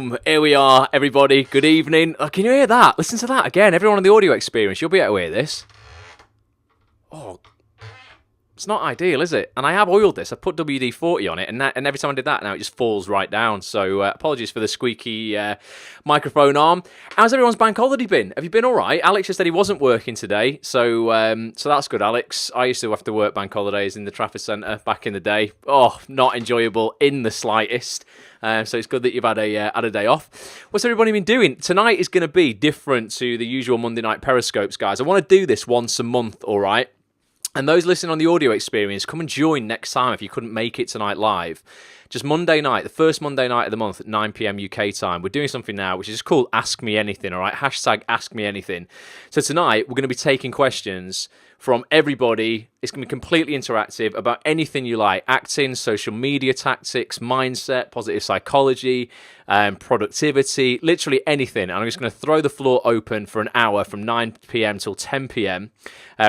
Boom! Here we are, everybody. Good evening. Oh, can you hear that? Listen to that again. Everyone on the audio experience, you'll be able to hear this. Oh, it's not ideal, is it? And I have oiled this. I put WD-40 on it, and every time I did that, now it just falls right down. So apologies for the squeaky microphone arm. How's everyone's bank holiday been? Have you been all right? Alex just said he wasn't working today, so that's good, Alex. I used to have to work bank holidays in the Trafford Centre back in the day. Oh, not enjoyable in the slightest. So it's good that you've had a day off. What's everybody been doing? Tonight is going to be different to the usual Monday night Periscopes, guys. I want to do this once a month, all right? And those listening on the audio experience, come and join next time if you couldn't make it tonight live. Just Monday night, the first Monday night of the month at 9 p.m. UK time. We're doing something now which is called Ask Me Anything, all right? Hashtag Ask Me Anything. So tonight, we're going to be taking questions from everybody. It's going to be completely interactive about anything you like. Acting, social media tactics, mindset, positive psychology, productivity, literally anything. And I'm just going to throw the floor open for an hour from 9 p.m. till 10 p.m.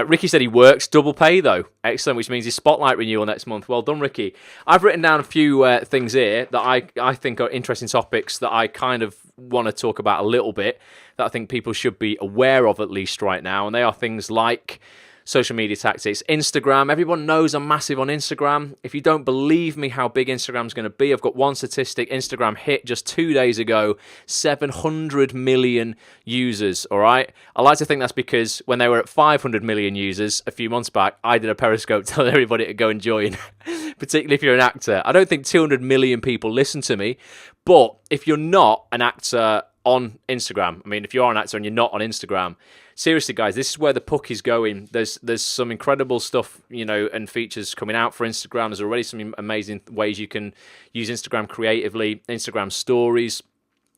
Ricky said he works double pay, though. Excellent, which means his spotlight renewal next month. Well done, Ricky. I've written down a few things here that I think are interesting topics that I kind of want to talk about a little bit, that I think people should be aware of at least right now. And they are things like social media tactics. Instagram. Everyone knows I'm massive on Instagram. If you don't believe me how big Instagram's going to be, I've got one statistic. Instagram hit just 2 days ago 700 million users, all right? I like to think that's because when they were at 500 million users a few months back, I did a Periscope telling everybody to go and join, particularly if you're an actor. I don't think 200 million people listen to me, but if you're not an actor on Instagram, I mean, if you are an actor and you're not on Instagram, seriously, guys, this is where the puck is going. There's some incredible stuff, you know, and features coming out for Instagram. There's already some amazing ways you can use Instagram creatively. Instagram stories.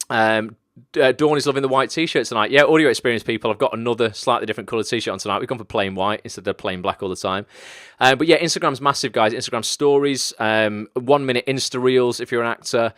Dawn is loving the white t-shirt tonight. Yeah, audio experience people. I've got another slightly different coloured t-shirt on tonight. We've gone for plain white instead of plain black all the time. But yeah, Instagram's massive, guys. Instagram stories, 1 minute Insta reels if you're an actor.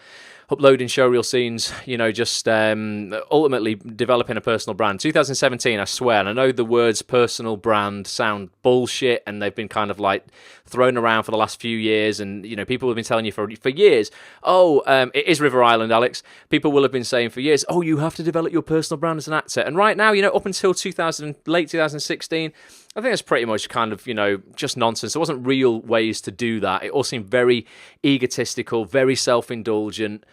Uploading showreel scenes, you know, just ultimately developing a personal brand. 2017, I swear, and I know the words personal brand sound bullshit, and they've been kind of like thrown around for the last few years, and, you know, people have been telling you for years, it is River Island, Alex. People will have been saying for years, you have to develop your personal brand as an actor. And right now, you know, up until late 2016, I think that's pretty much kind of, you know, just nonsense. There wasn't real ways to do that. It all seemed very egotistical, very self-indulgent.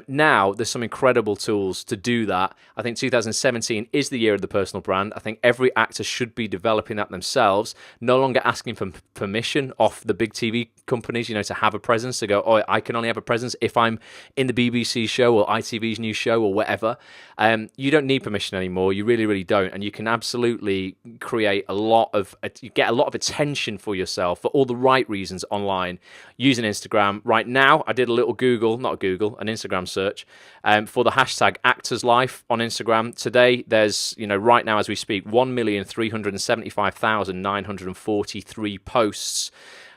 Now, there's some incredible tools to do that. I think 2017 is the year of the personal brand. I think every actor should be developing that themselves, no longer asking for permission off the big TV companies, you know, to have a presence, to go, I can only have a presence if I'm in the BBC show or ITV's new show or whatever. You don't need permission anymore. You really, really don't. And you can absolutely create you get a lot of attention for yourself for all the right reasons online using Instagram. Right now, I did a little an Instagram search for the hashtag Actors Life on Instagram. Today, there's, you know, right now as we speak, 1,375,943 posts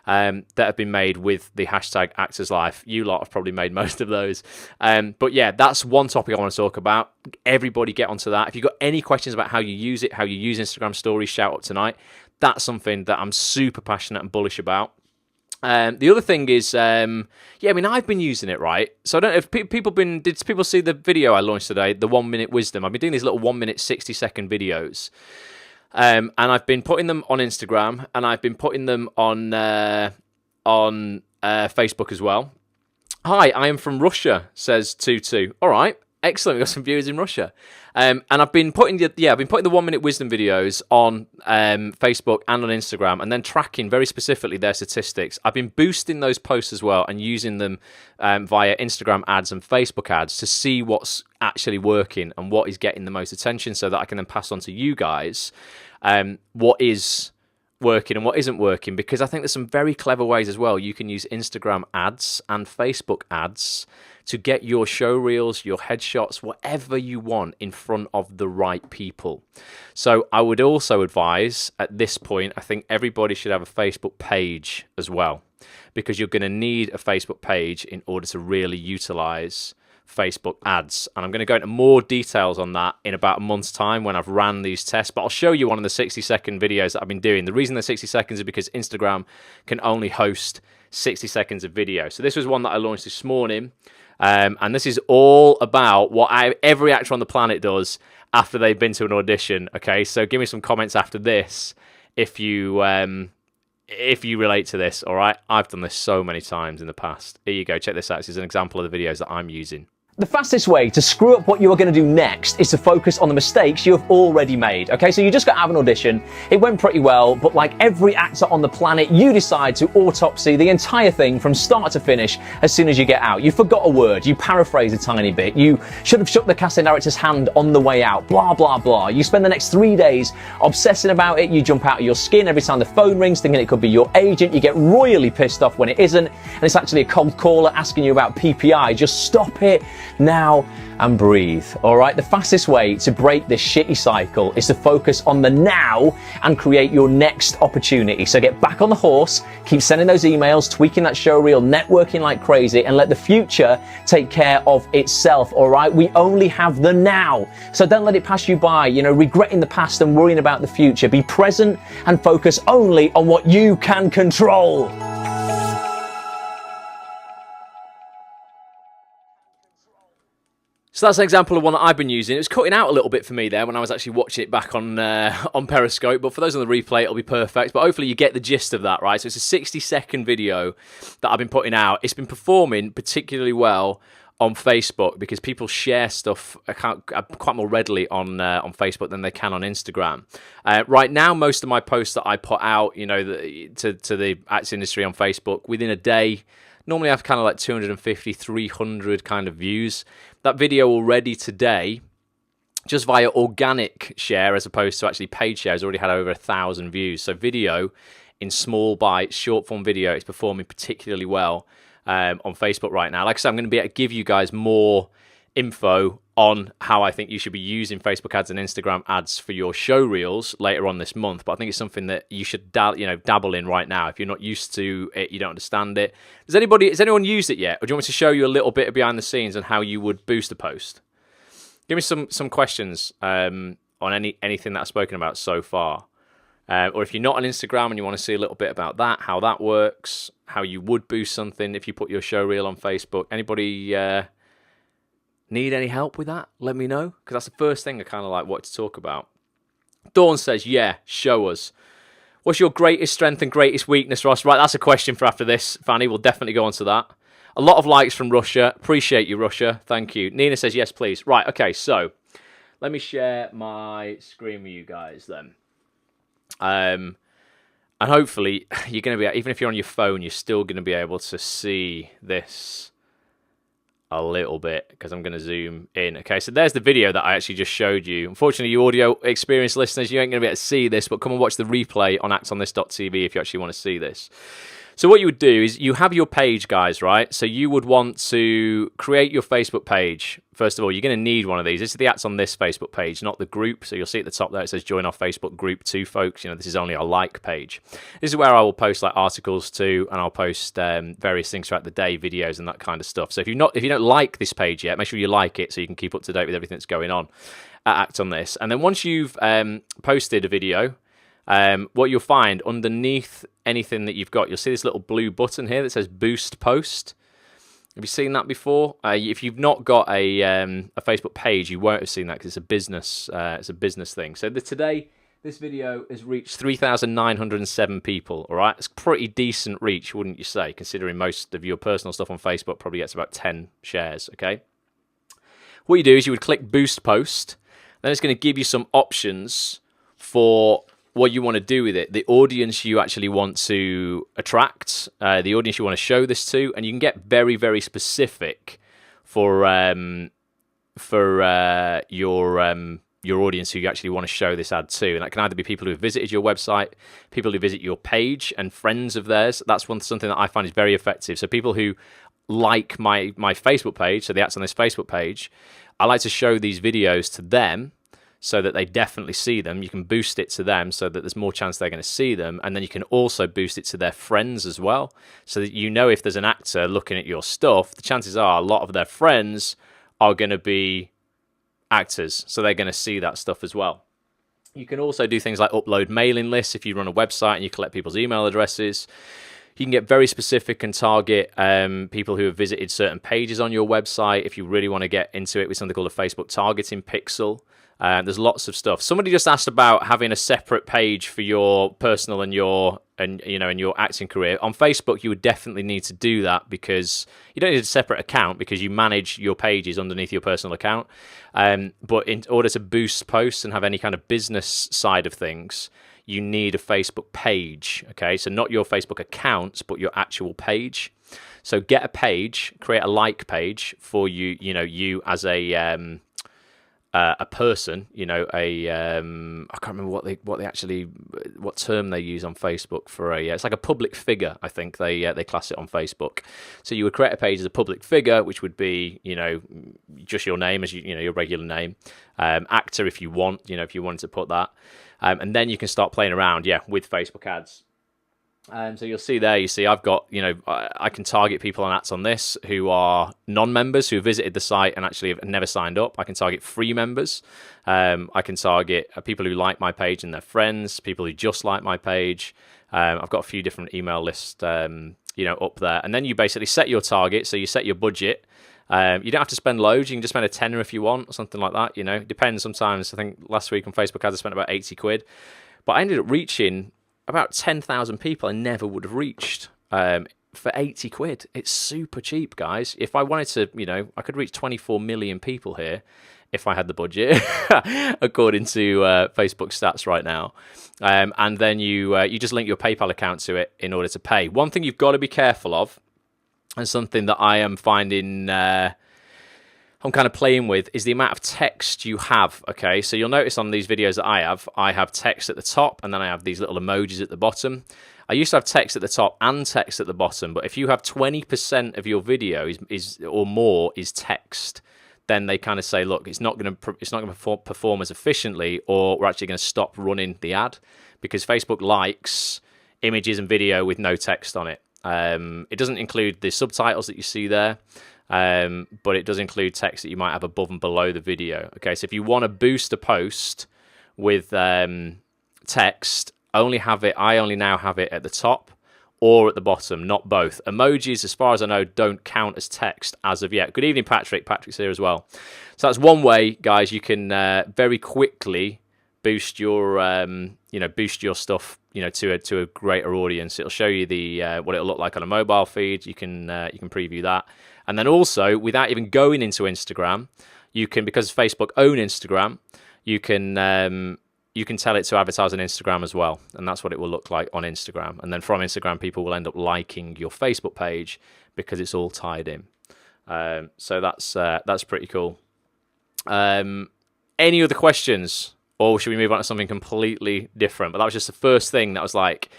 that have been made with the hashtag Actors Life. You lot have probably made most of those. But yeah, that's one topic I want to talk about. Everybody get onto that. If you've got any questions about how you use it, how you use Instagram stories, shout out tonight. That's something that I'm super passionate and bullish about. The other thing is, I've been using it, right? So I don't know if did people see the video I launched today, the 1 minute wisdom? I've been doing these little 1 minute, 60-second videos. And I've been putting them on Instagram, and I've been putting them on Facebook as well. Hi, I am from Russia, says Tutu. All right, excellent. We've got some viewers in Russia. And I've been putting the 1 minute wisdom videos on Facebook and on Instagram, and then tracking very specifically their statistics. I've been boosting those posts as well and using them via Instagram ads and Facebook ads to see what's actually working and what is getting the most attention, so that I can then pass on to you guys what is working and what isn't working, because I think there's some very clever ways as well. You can use Instagram ads and Facebook ads to get your show reels, your headshots, whatever you want in front of the right people. So I would also advise at this point, I think everybody should have a Facebook page as well, because you're going to need a Facebook page in order to really utilize Facebook ads. And I'm going to go into more details on that in about a month's time when I've ran these tests, but I'll show you one of the 60-second videos that I've been doing. The reason they're 60 seconds is because Instagram can only host 60 seconds of video. So this was one that I launched this morning. And this is all about what every actor on the planet does after they've been to an audition. Okay, so give me some comments after this if you relate to this. All right, I've done this so many times in the past. Here you go. Check this out. This is an example of the videos that I'm using. The fastest way to screw up what you are going to do next is to focus on the mistakes you have already made. Okay, so you just got out of an audition, it went pretty well, but like every actor on the planet, you decide to autopsy the entire thing from start to finish as soon as you get out. You forgot a word, you paraphrase a tiny bit, you should have shook the casting director's hand on the way out, blah, blah, blah. You spend the next 3 days obsessing about it, you jump out of your skin every time the phone rings, thinking it could be your agent, you get royally pissed off when it isn't, and it's actually a cold caller asking you about PPI. Just stop it now and breathe. All right, the fastest way to break this shitty cycle is to focus on the now and create your next opportunity. So get back on the horse, keep sending those emails, tweaking that show reel, networking like crazy, and let the future take care of itself. All right, we only have the now, so don't let it pass you by, you know, regretting the past and worrying about the future. Be present and focus only on what you can control. So that's an example of one that I've been using. It was cutting out a little bit for me there when I was actually watching it back on Periscope, but for those on the replay, it'll be perfect. But hopefully you get the gist of that, right? So it's a 60-second video that I've been putting out. It's been performing particularly well on Facebook because people share stuff quite more readily on Facebook than they can on Instagram. Right now, most of my posts that I put out, you know, to the acts industry on Facebook, within a day, normally I have kind of like 250, 300 kind of views. That video already today, just via organic share as opposed to actually paid share, has already had over 1,000 views. So video in small bites, short form video, is performing particularly well on Facebook right now. Like I said, I'm going to be able to give you guys more info on how I think you should be using Facebook ads and Instagram ads for your show reels later on this month. But I think it's something that you should dabble in right now. If you're not used to it, you don't understand it. Has anyone used it yet? Or do you want me to show you a little bit of behind the scenes on how you would boost a post? Give me some questions on anything that I've spoken about so far. Or if you're not on Instagram and you want to see a little bit about that, how that works, how you would boost something if you put your show reel on Facebook. Anybody need any help with that? Let me know, because that's the first thing I kind of like what to talk about. Dawn says, yeah, show us. What's your greatest strength and greatest weakness, Ross? Right, that's a question for after this, Fanny. We'll definitely go on to that. A lot of likes from Russia. Appreciate you, Russia. Thank you. Nina says, yes, please. Right, okay, so let me share my screen with you guys then. And hopefully you're going to be, even if you're on your phone, you're still going to be able to see this a little bit, because I'm going to zoom in. Okay, so there's the video that I actually just showed you. Unfortunately, you audio experience listeners, you ain't going to be able to see this, but come and watch the replay on actonthis.tv if you actually want to see this. So what you would do is you have your page, guys, right? So you would want to create your Facebook page. First of all, you're going to need one of these. This is the Acts on This Facebook page, not the group. So you'll see at the top there, it says join our Facebook group too, folks. You know, this is only our like page. This is where I will post like articles to, and I'll post various things throughout the day, videos and that kind of stuff. So if you don't like this page yet, make sure you like it so you can keep up to date with everything that's going on at Act on This. And then once you've posted a video, what you'll find underneath anything that you've got, you'll see this little blue button here that says Boost Post. Have you seen that before? If you've not got a Facebook page, you won't have seen that because it's a business thing. So today, this video has reached 3,907 people. All right, it's pretty decent reach, wouldn't you say? Considering most of your personal stuff on Facebook probably gets about 10 shares. Okay. What you do is you would click Boost Post. Then it's going to give you some options for what you want to do with it, the audience you actually want to attract, the audience you want to show this to, and you can get very, very specific for your audience who you actually want to show this ad to. And that can either be people who have visited your website, people who visit your page, and friends of theirs. That's something that I find is very effective. So people who like my Facebook page, so the Acts on This Facebook page, I like to show these videos to them, so that they definitely see them. You can boost it to them so that there's more chance they're going to see them. And then you can also boost it to their friends as well. So that you know if there's an actor looking at your stuff, the chances are a lot of their friends are going to be actors. So they're going to see that stuff as well. You can also do things like upload mailing lists if you run a website and you collect people's email addresses. You can get very specific and target people who have visited certain pages on your website if you really want to get into it with something called a Facebook targeting pixel. There's lots of stuff. Somebody just asked about having a separate page for your personal and your acting career. On Facebook, you would definitely need to do that because you don't need a separate account because you manage your pages underneath your personal account. But in order to boost posts and have any kind of business side of things, you need a Facebook page. Okay, so not your Facebook account, but your actual page. So get a page, create a like page for you. You as a person, I can't remember what term they use on Facebook for it's like a public figure. I think they class it on Facebook. So you would create a page as a public figure, which would be just your name as your regular name, actor if you want, if you wanted to put that, and then you can start playing around with Facebook ads. So you'll see there, I've got, I can target people on ads on this who are non-members who have visited the site and actually have never signed up. I can target free members. I can target people who like my page and their friends, people who just like my page. I've got a few different email lists, up there. And then you basically set your target. So you set your budget. You don't have to spend loads. You can just spend a tenner if you want or something like that. It depends sometimes. I think last week on Facebook ads, I spent about 80 quid. But I ended up reaching about 10,000 people I never would have reached for 80 quid. It's super cheap, guys. If I wanted to, I could reach 24 million people here if I had the budget, according to Facebook stats right now. And then you just link your PayPal account to it in order to pay. One thing you've got to be careful of, and something that I am finding I'm kind of playing with, is the amount of text you have, okay? So you'll notice on these videos that I have text at the top, and then I have these little emojis at the bottom. I used to have text at the top and text at the bottom, but if you have 20% of your video or more is text, then they kind of say, look, it's not going to perform as efficiently, or we're actually going to stop running the ad, because Facebook likes images and video with no text on it. It doesn't include the subtitles that you see there. But it does include text that you might have above and below the video. Okay, so if you want to boost a post with text, I only now have it at the top or at the bottom, not both. Emojis, as far as I know, don't count as text as of yet. Good evening, Patrick. Patrick's here as well. So that's one way, guys. You can very quickly boost your stuff, to a greater audience. It'll show you the what it'll look like on a mobile feed. You can preview that. And then also, without even going into Instagram, you can, because Facebook own Instagram, you can tell it to advertise on Instagram as well, and that's what it will look like on Instagram. And then from Instagram, people will end up liking your Facebook page because it's all tied in. So that's pretty cool. Any other questions, or should we move on to something completely different? But that was just the first thing that was like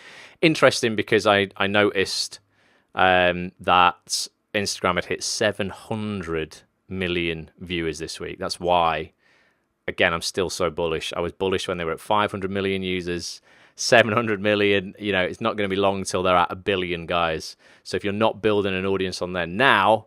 interesting, because I noticed that Instagram had hit 700 million viewers this week. That's why, again, I'm still so bullish. I was bullish when they were at 500 million users. 700 million, it's not going to be long till they're at 1 billion, guys. So if you're not building an audience on there now,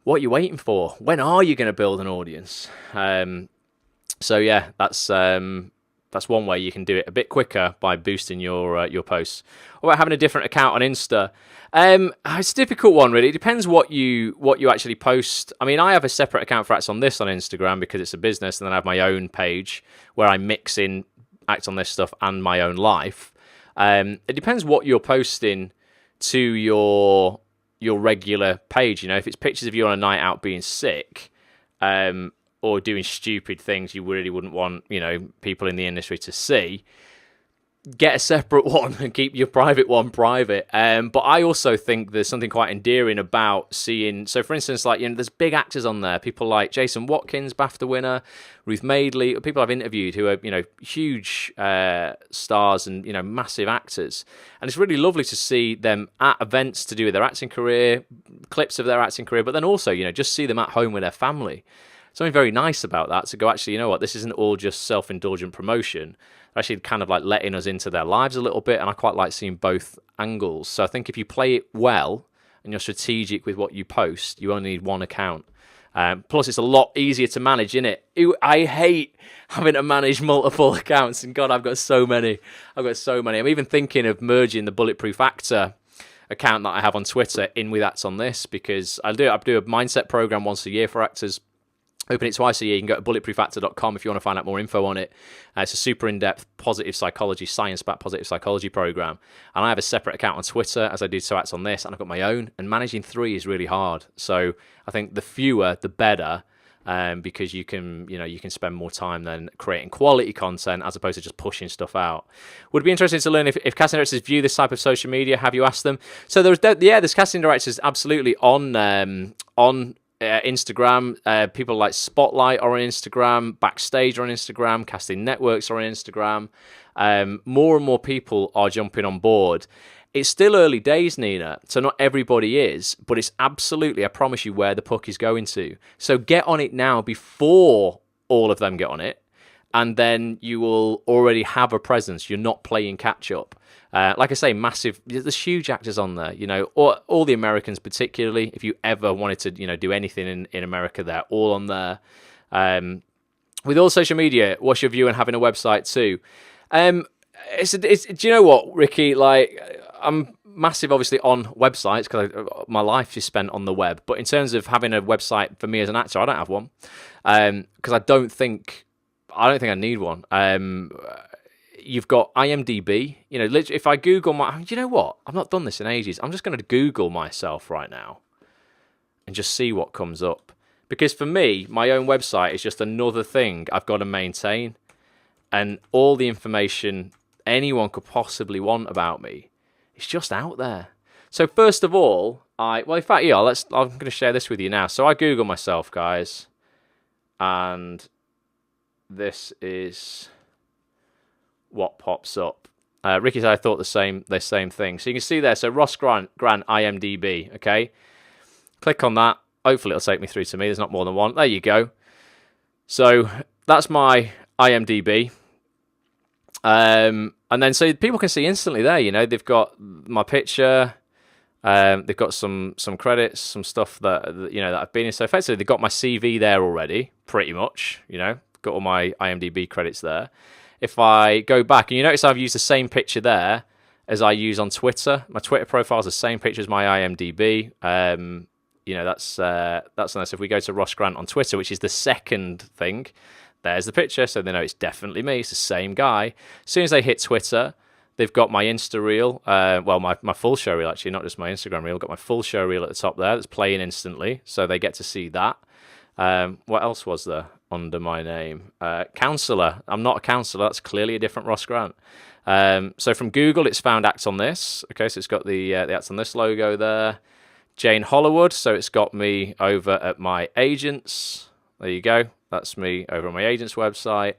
what are you waiting for? When are you going to build an audience? So yeah, that's one way you can do it a bit quicker, by boosting your posts. What about having a different account on Insta? It's a difficult one, really. It depends what you actually post. I mean, I have a separate account for Acts on This on Instagram because it's a business, and then I have my own page where I mix in Acts on This stuff and my own life. It depends what you're posting to your regular page. If it's pictures of you on a night out being sick, or doing stupid things you really wouldn't want, people in the industry to see, get a separate one and keep your private one private. But I also think there's something quite endearing about seeing, so for instance, like, there's big actors on there, people like Jason Watkins, BAFTA winner, Ruth Madeley, people I've interviewed who are, huge stars and, massive actors. And it's really lovely to see them at events to do with their acting career, clips of their acting career, but then also, just see them at home with their family. Something very nice about that, to go, actually, this isn't all just self-indulgent promotion. They're actually kind of like letting us into their lives a little bit, and I quite like seeing both angles. So I think if you play it well and you're strategic with what you post, you only need one account. Plus, it's a lot easier to manage, innit? I hate having to manage multiple accounts, and God, I've got so many. I'm even thinking of merging the Bulletproof Actor account that I have on Twitter in with Acts on This, because I do a mindset program once a year for actors. Open it twice a year. You can go to bulletproofactor.com if you want to find out more info on it. It's a super in-depth positive psychology, science-backed positive psychology program. And I have a separate account on Twitter, as I do to Acts on This, and I've got my own. And managing 3 is really hard. So I think the fewer, the better, because you can spend more time then creating quality content as opposed to just pushing stuff out. Would be interesting to learn if casting directors view this type of social media. Have you asked them? So there's casting directors absolutely on Instagram. People like Spotlight are on Instagram, Backstage are on Instagram, casting networks are on Instagram. More and more people are jumping on board. It's still early days, Nina, so not everybody is, but it's absolutely, I promise you, where the puck is going to. So get on it now before all of them get on it, and then you will already have a presence. You're not playing catch-up. Like I say, massive, there's huge actors on there, all the Americans particularly. If you ever wanted to, do anything in America, they're all on there. With all social media, what's your view on having a website too? Do you know what, Ricky? Like, I'm massive, obviously, on websites because my life is spent on the web. But in terms of having a website for me as an actor, I don't have one because I don't think I need one. You've got IMDb. If I Google you know what? I've not done this in ages. I'm just going to Google myself right now and just see what comes up. Because for me, my own website is just another thing I've got to maintain. And all the information anyone could possibly want about me, it's just out there. So first of all, I'm going to share this with you now. So I Google myself, guys, and this is what pops up. Ricky said I thought the same thing. So you can see there. So Ross Grant IMDb. Okay, click on that. Hopefully it'll take me through to me. There's not more than one. There you go. So that's my IMDb. And then so people can see instantly there, they've got my picture, they've got some credits, some stuff that I've been in. So effectively they've got my CV there already, pretty much, got all my IMDb credits there. If I go back, and you notice I've used the same picture there as I use on Twitter. My Twitter profile is the same picture as my IMDb. That's nice. If we go to Ross Grant on Twitter, which is the second thing, there's the picture, so they know it's definitely me. It's the same guy. As soon as they hit Twitter, they've got my Insta reel. My full show reel, actually, not just my Instagram reel. I've got my full show reel at the top there that's playing instantly, so they get to see that. What else was there under my name? Counselor. I'm not a counselor. That's clearly a different Ross Grant. So from Google, it's found Acts on This. Okay, so it's got the Acts on This logo there. Jane Hollywood, so it's got me over at my agents. There you go. That's me over on my agent's website.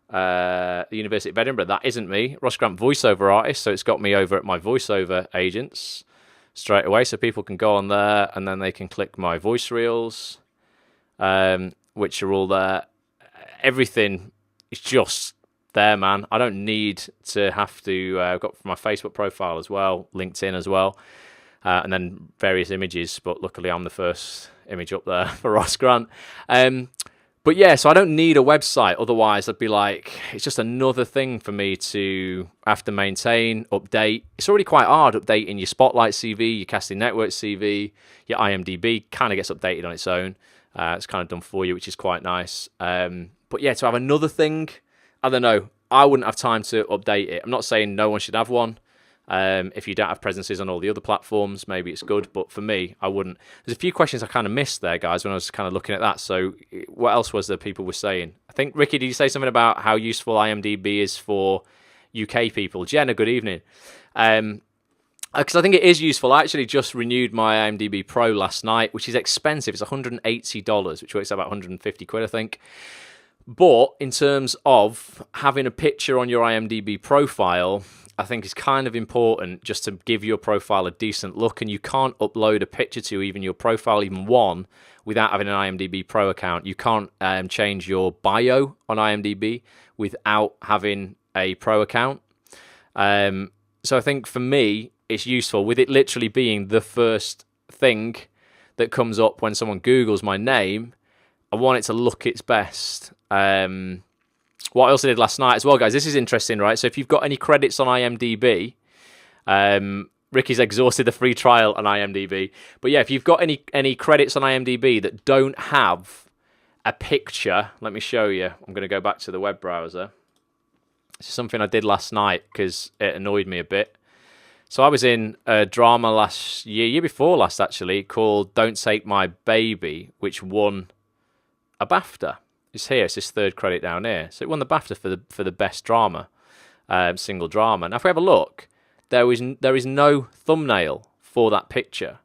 The University of Edinburgh, that isn't me. Ross Grant voiceover artist, so it's got me over at my voiceover agents straight away. So people can go on there and then they can click my voice reels, which are all there. Everything is just there, man. I don't need to have to. I've got my Facebook profile as well, LinkedIn as well, and then various images. But luckily, I'm the first image up there for Ross Grant. But yeah, so I don't need a website. Otherwise, I'd be like, it's just another thing for me to have to maintain, update. It's already quite hard updating your Spotlight CV, your Casting Network CV, your IMDb kind of gets updated on its own. It's kind of done for you, which is quite nice. But yeah, to have another thing, I don't know. I wouldn't have time to update it. I'm not saying no one should have one. If you don't have presences on all the other platforms, maybe it's good, but for me, I wouldn't. There's a few questions I kind of missed there, guys, when I was kind of looking at that. So what else was there people were saying? I think, Ricky, did you say something about how useful IMDb is for UK people? Jenna, good evening. Because I think it is useful. I actually just renewed my IMDb Pro last night, which is expensive. It's $180, which works out about 150 quid, I think. But in terms of having a picture on your IMDb profile, I think it's kind of important just to give your profile a decent look, and you can't upload a picture to even your profile, even one, without having an IMDb Pro account. You can't change your bio on IMDb without having a Pro account. So I think for me, it's useful, with it literally being the first thing that comes up when someone Googles my name. I want it to look its best. What else I did last night as well, guys, this is interesting, right? So if you've got any credits on IMDb, Ricky's exhausted the free trial on IMDb. But yeah, if you've got any credits on IMDb that don't have a picture, let me show you. I'm going to go back to the web browser. This is something I did last night because it annoyed me a bit. So I was in a drama last year before last actually, called Don't Take My Baby, which won a BAFTA. It's here. It's this third credit down here. So it won the BAFTA for the best drama, single drama. Now if we have a look, there is no thumbnail for that picture.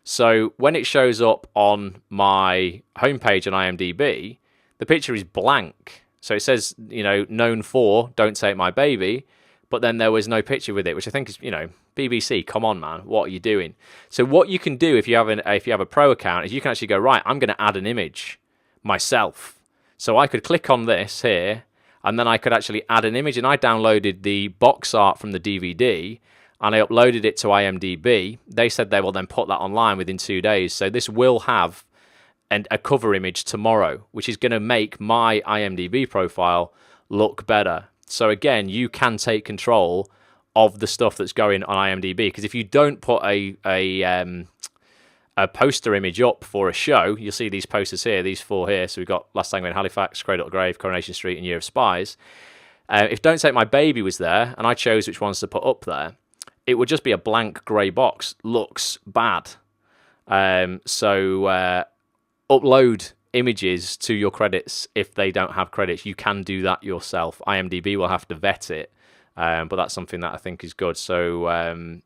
So when it shows up on my homepage on IMDb, the picture is blank. So it says, known for Don't Take My Baby, but then there was no picture with it, which I think is, BBC, come on, man, what are you doing? So what you can do if you have a pro account is you can actually go, right, I'm going to add an image myself. So I could click on this here, and then I could actually add an image, and I downloaded the box art from the DVD, and I uploaded it to IMDb. They said they will then put that online within 2 days. So this will have a cover image tomorrow, which is going to make my IMDb profile look better. So again, you can take control of the stuff that's going on IMDb, because if you don't put a poster image up for a show, you'll see these posters here, these 4 here. So we've got Last Tango in Halifax, Cradle to Grave, Coronation Street, and Year of Spies. If Don't Take My Baby was there, and I chose which ones to put up there, it would just be a blank grey box. Looks bad. So upload images to your credits if they don't have credits. You can do that yourself. IMDb will have to vet it, but that's something that I think is good. So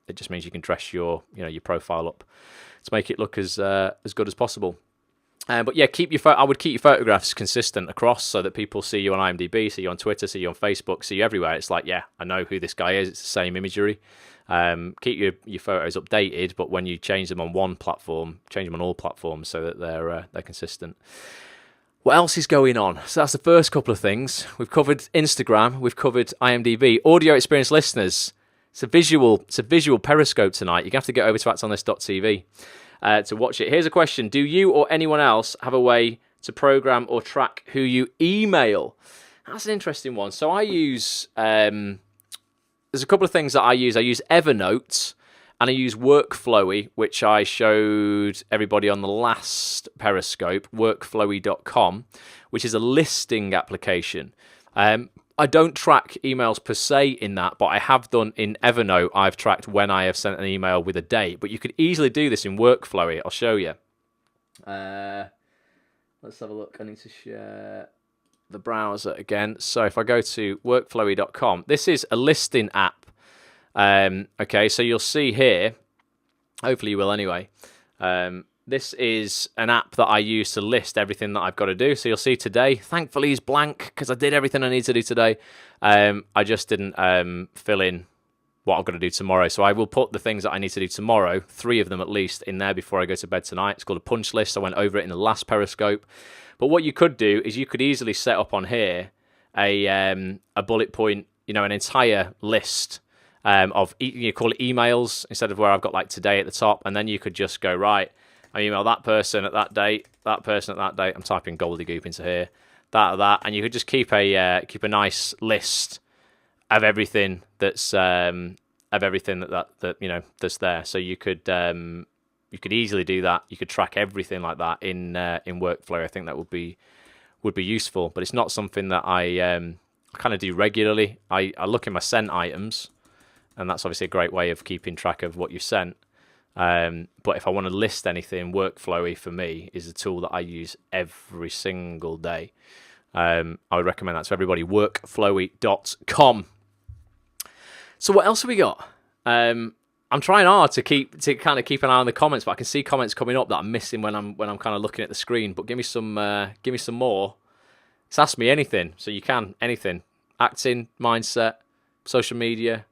it just means you can dress your profile up to make it look as good as possible. But yeah, I would keep your photographs consistent across so that people see you on IMDb, see you on Twitter, see you on Facebook, see you everywhere. It's like, yeah, I know who this guy is. It's the same imagery. Keep your photos updated, but when you change them on one platform, change them on all platforms so that they're consistent. What else is going on? So that's the first couple of things. We've covered Instagram, we've covered IMDb. Audio experience listeners, it's a visual Periscope tonight. You're going to have to get over to actonthis.tv to watch it. Here's a question. Do you or anyone else have a way to program or track who you email? That's an interesting one. So I use... there's a couple of things that I use. I use Evernote and I use Workflowy, which I showed everybody on the last Periscope, workflowy.com, which is a listing application. I don't track emails per se in that, but I have done in Evernote. I've tracked when I have sent an email with a date, but you could easily do this in Workflowy. I'll show you. Let's have a look. I need to share the browser again. So if I go to workflowy.com, this is a listing app. Okay, so you'll see here, hopefully you will anyway, this is an app that I use to list everything that I've got to do. So you'll see today, thankfully is blank because I did everything I need to do today. I just didn't fill in what I've got to do tomorrow. So I will put the things that I need to do tomorrow, 3 of them at least, in there before I go to bed tonight. It's called a punch list. I went over it in the last Periscope. But what you could do is you could easily set up on here a bullet point, an entire list of, you call it emails instead of where I've got like today at the top. And then you could just go, right, I email that person at that date, that person at that date. I'm typing gobbledygook into here, that, and you could just keep a nice list of everything that's that's there. So you could easily do that. You could track everything like that in Workflow. I think that would be useful, but it's not something that I kind of do regularly. I look in my sent items, and that's obviously a great way of keeping track of what you've sent. But if I want to list anything, Workflowy for me is a tool that I use every single day. I would recommend that to everybody. Workflowy.com. So what else have we got? I'm trying hard to kind of keep an eye on the comments, but I can see comments coming up that I'm missing when I'm kind of looking at the screen. But give me some more. It's Ask Me Anything, so you can anything: acting, mindset, social media,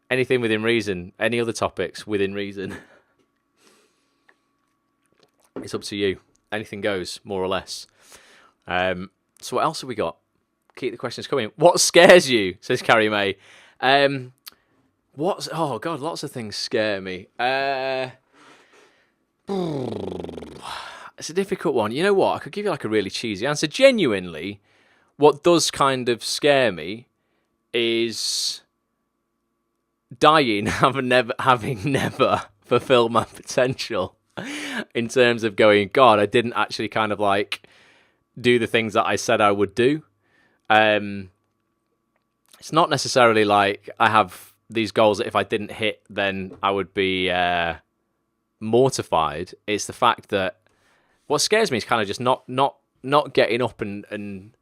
anything within reason. Any other topics within reason. It's up to you. Anything goes, more or less. So what else have we got? Keep the questions coming. What scares you? Says Carrie May. Oh God, lots of things scare me. It's a difficult one. You know what? I could give you like a really cheesy answer. Genuinely, what does kind of scare me is dying, having never fulfilled my potential in terms of going, God, I didn't actually kind of like do the things that I said I would do. It's not necessarily like I have these goals that if I didn't hit, then I would be mortified. It's the fact that what scares me is kind of just not getting up and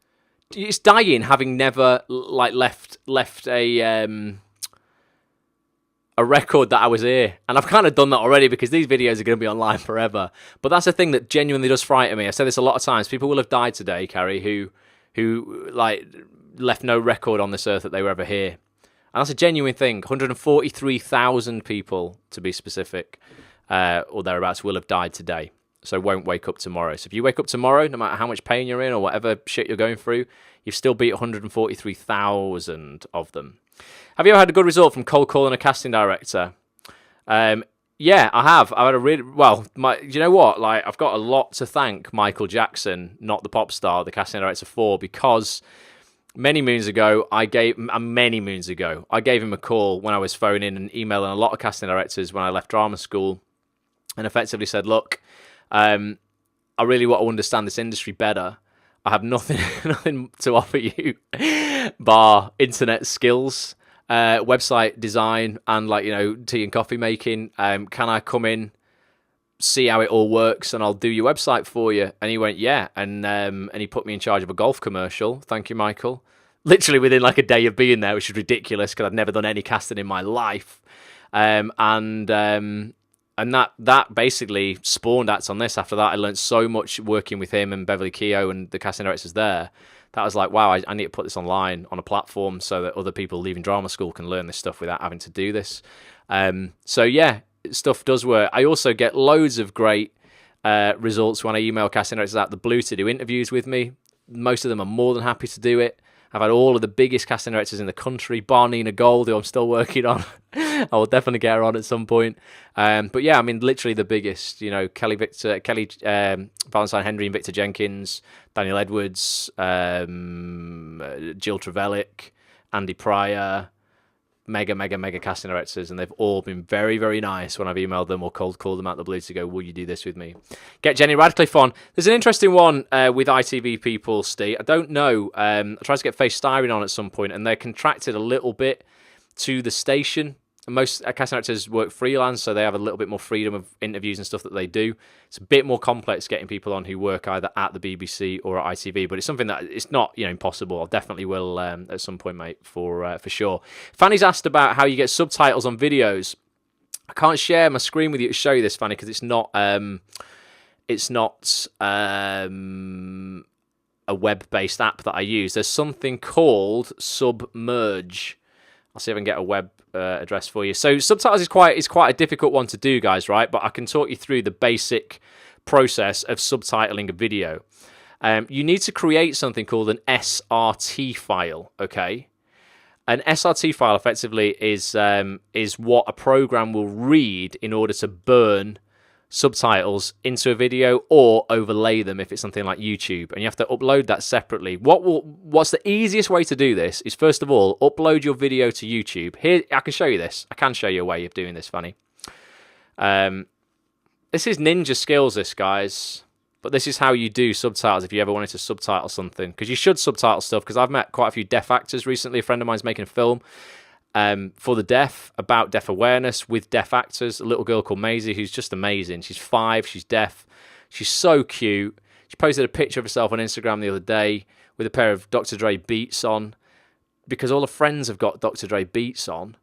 it's dying, having never like left a record that I was here. And I've kind of done that already because these videos are going to be online forever. But that's a thing that genuinely does frighten me. I said this a lot of times. People will have died today, Carrie, who like left no record on this earth that they were ever here. And that's a genuine thing. 143,000 people, to be specific, or thereabouts, will have died today. So won't wake up tomorrow. So if you wake up tomorrow, no matter how much pain you're in or whatever shit you're going through, you've still beat 143,000 of them. Have you ever had a good result from cold calling a casting director? Yeah, I have. I've had a really you know what? Like, I've got a lot to thank Michael Jackson, not the pop star, the casting director, for, because many moons ago, I gave him a call when I was phoning and emailing a lot of casting directors when I left drama school, and effectively said, "Look, I really want to understand this industry better. I have nothing to offer you, bar internet skills, website design, and tea and coffee making. Can I come in, see how it all works, and I'll do your website for you?" And he went, "Yeah," and he put me in charge of a golf commercial. Thank you, Michael. Literally within like a day of being there, which is ridiculous because I'd never done any casting in my life, and that basically spawned Acts on This. After that, I learned so much working with him and Beverly Keogh and the casting directors there. That was like, wow, I need to put this online on a platform so that other people leaving drama school can learn this stuff without having to do this. So yeah, stuff does work. I also get loads of great results when I email casting directors out the blue to do interviews with me. Most of them are more than happy to do it. I've had all of the biggest casting directors in the country, bar Nina Gold, who I'm still working on. I will definitely get her on at some point. But yeah, I mean, literally the biggest, Kelly, Valentine Henry and Victor Jenkins, Daniel Edwards, Jill Trevellick, Andy Pryor, mega casting directors, and they've all been very, very nice when I've emailed them or cold called them out the blue to go, will you do this with me? Get Jenny Radcliffe on. There's an interesting one with ITV people, Steve. I don't know. I tried to get Face Styring on at some point, and they're contracted a little bit to the station. Most casting directors work freelance, so they have a little bit more freedom of interviews and stuff that they do. It's a bit more complex getting people on who work either at the BBC or at ITV, but it's something that it's not impossible. I definitely will at some point, mate, for sure. Fanny's asked about how you get subtitles on videos. I can't share my screen with you to show you this, Fanny, because it's not a web-based app that I use. There's something called Submerge. I'll see if I can get a web address for you. So subtitles is quite a difficult one to do, guys, right? But I can talk you through the basic process of subtitling a video. You need to create something called an SRT file, okay? An SRT file effectively is what a program will read in order to burn subtitles into a video or overlay them if it's something like YouTube, and you have to upload that separately. What's the easiest way to do this is, first of all, upload your video to YouTube. Here, I can show you this. I can show you a way of doing this, Fanny. This is ninja skills, this, guys. But this is how you do subtitles if you ever wanted to subtitle something, because you should subtitle stuff, because I've met quite a few deaf actors recently. A friend of mine's making a film for the deaf, about deaf awareness with deaf actors. A little girl called Maisie, who's just amazing. She's 5, she's deaf, she's so cute. She posted a picture of herself on Instagram the other day with a pair of Dr. Dre Beats on, because all her friends have got Dr. Dre Beats on,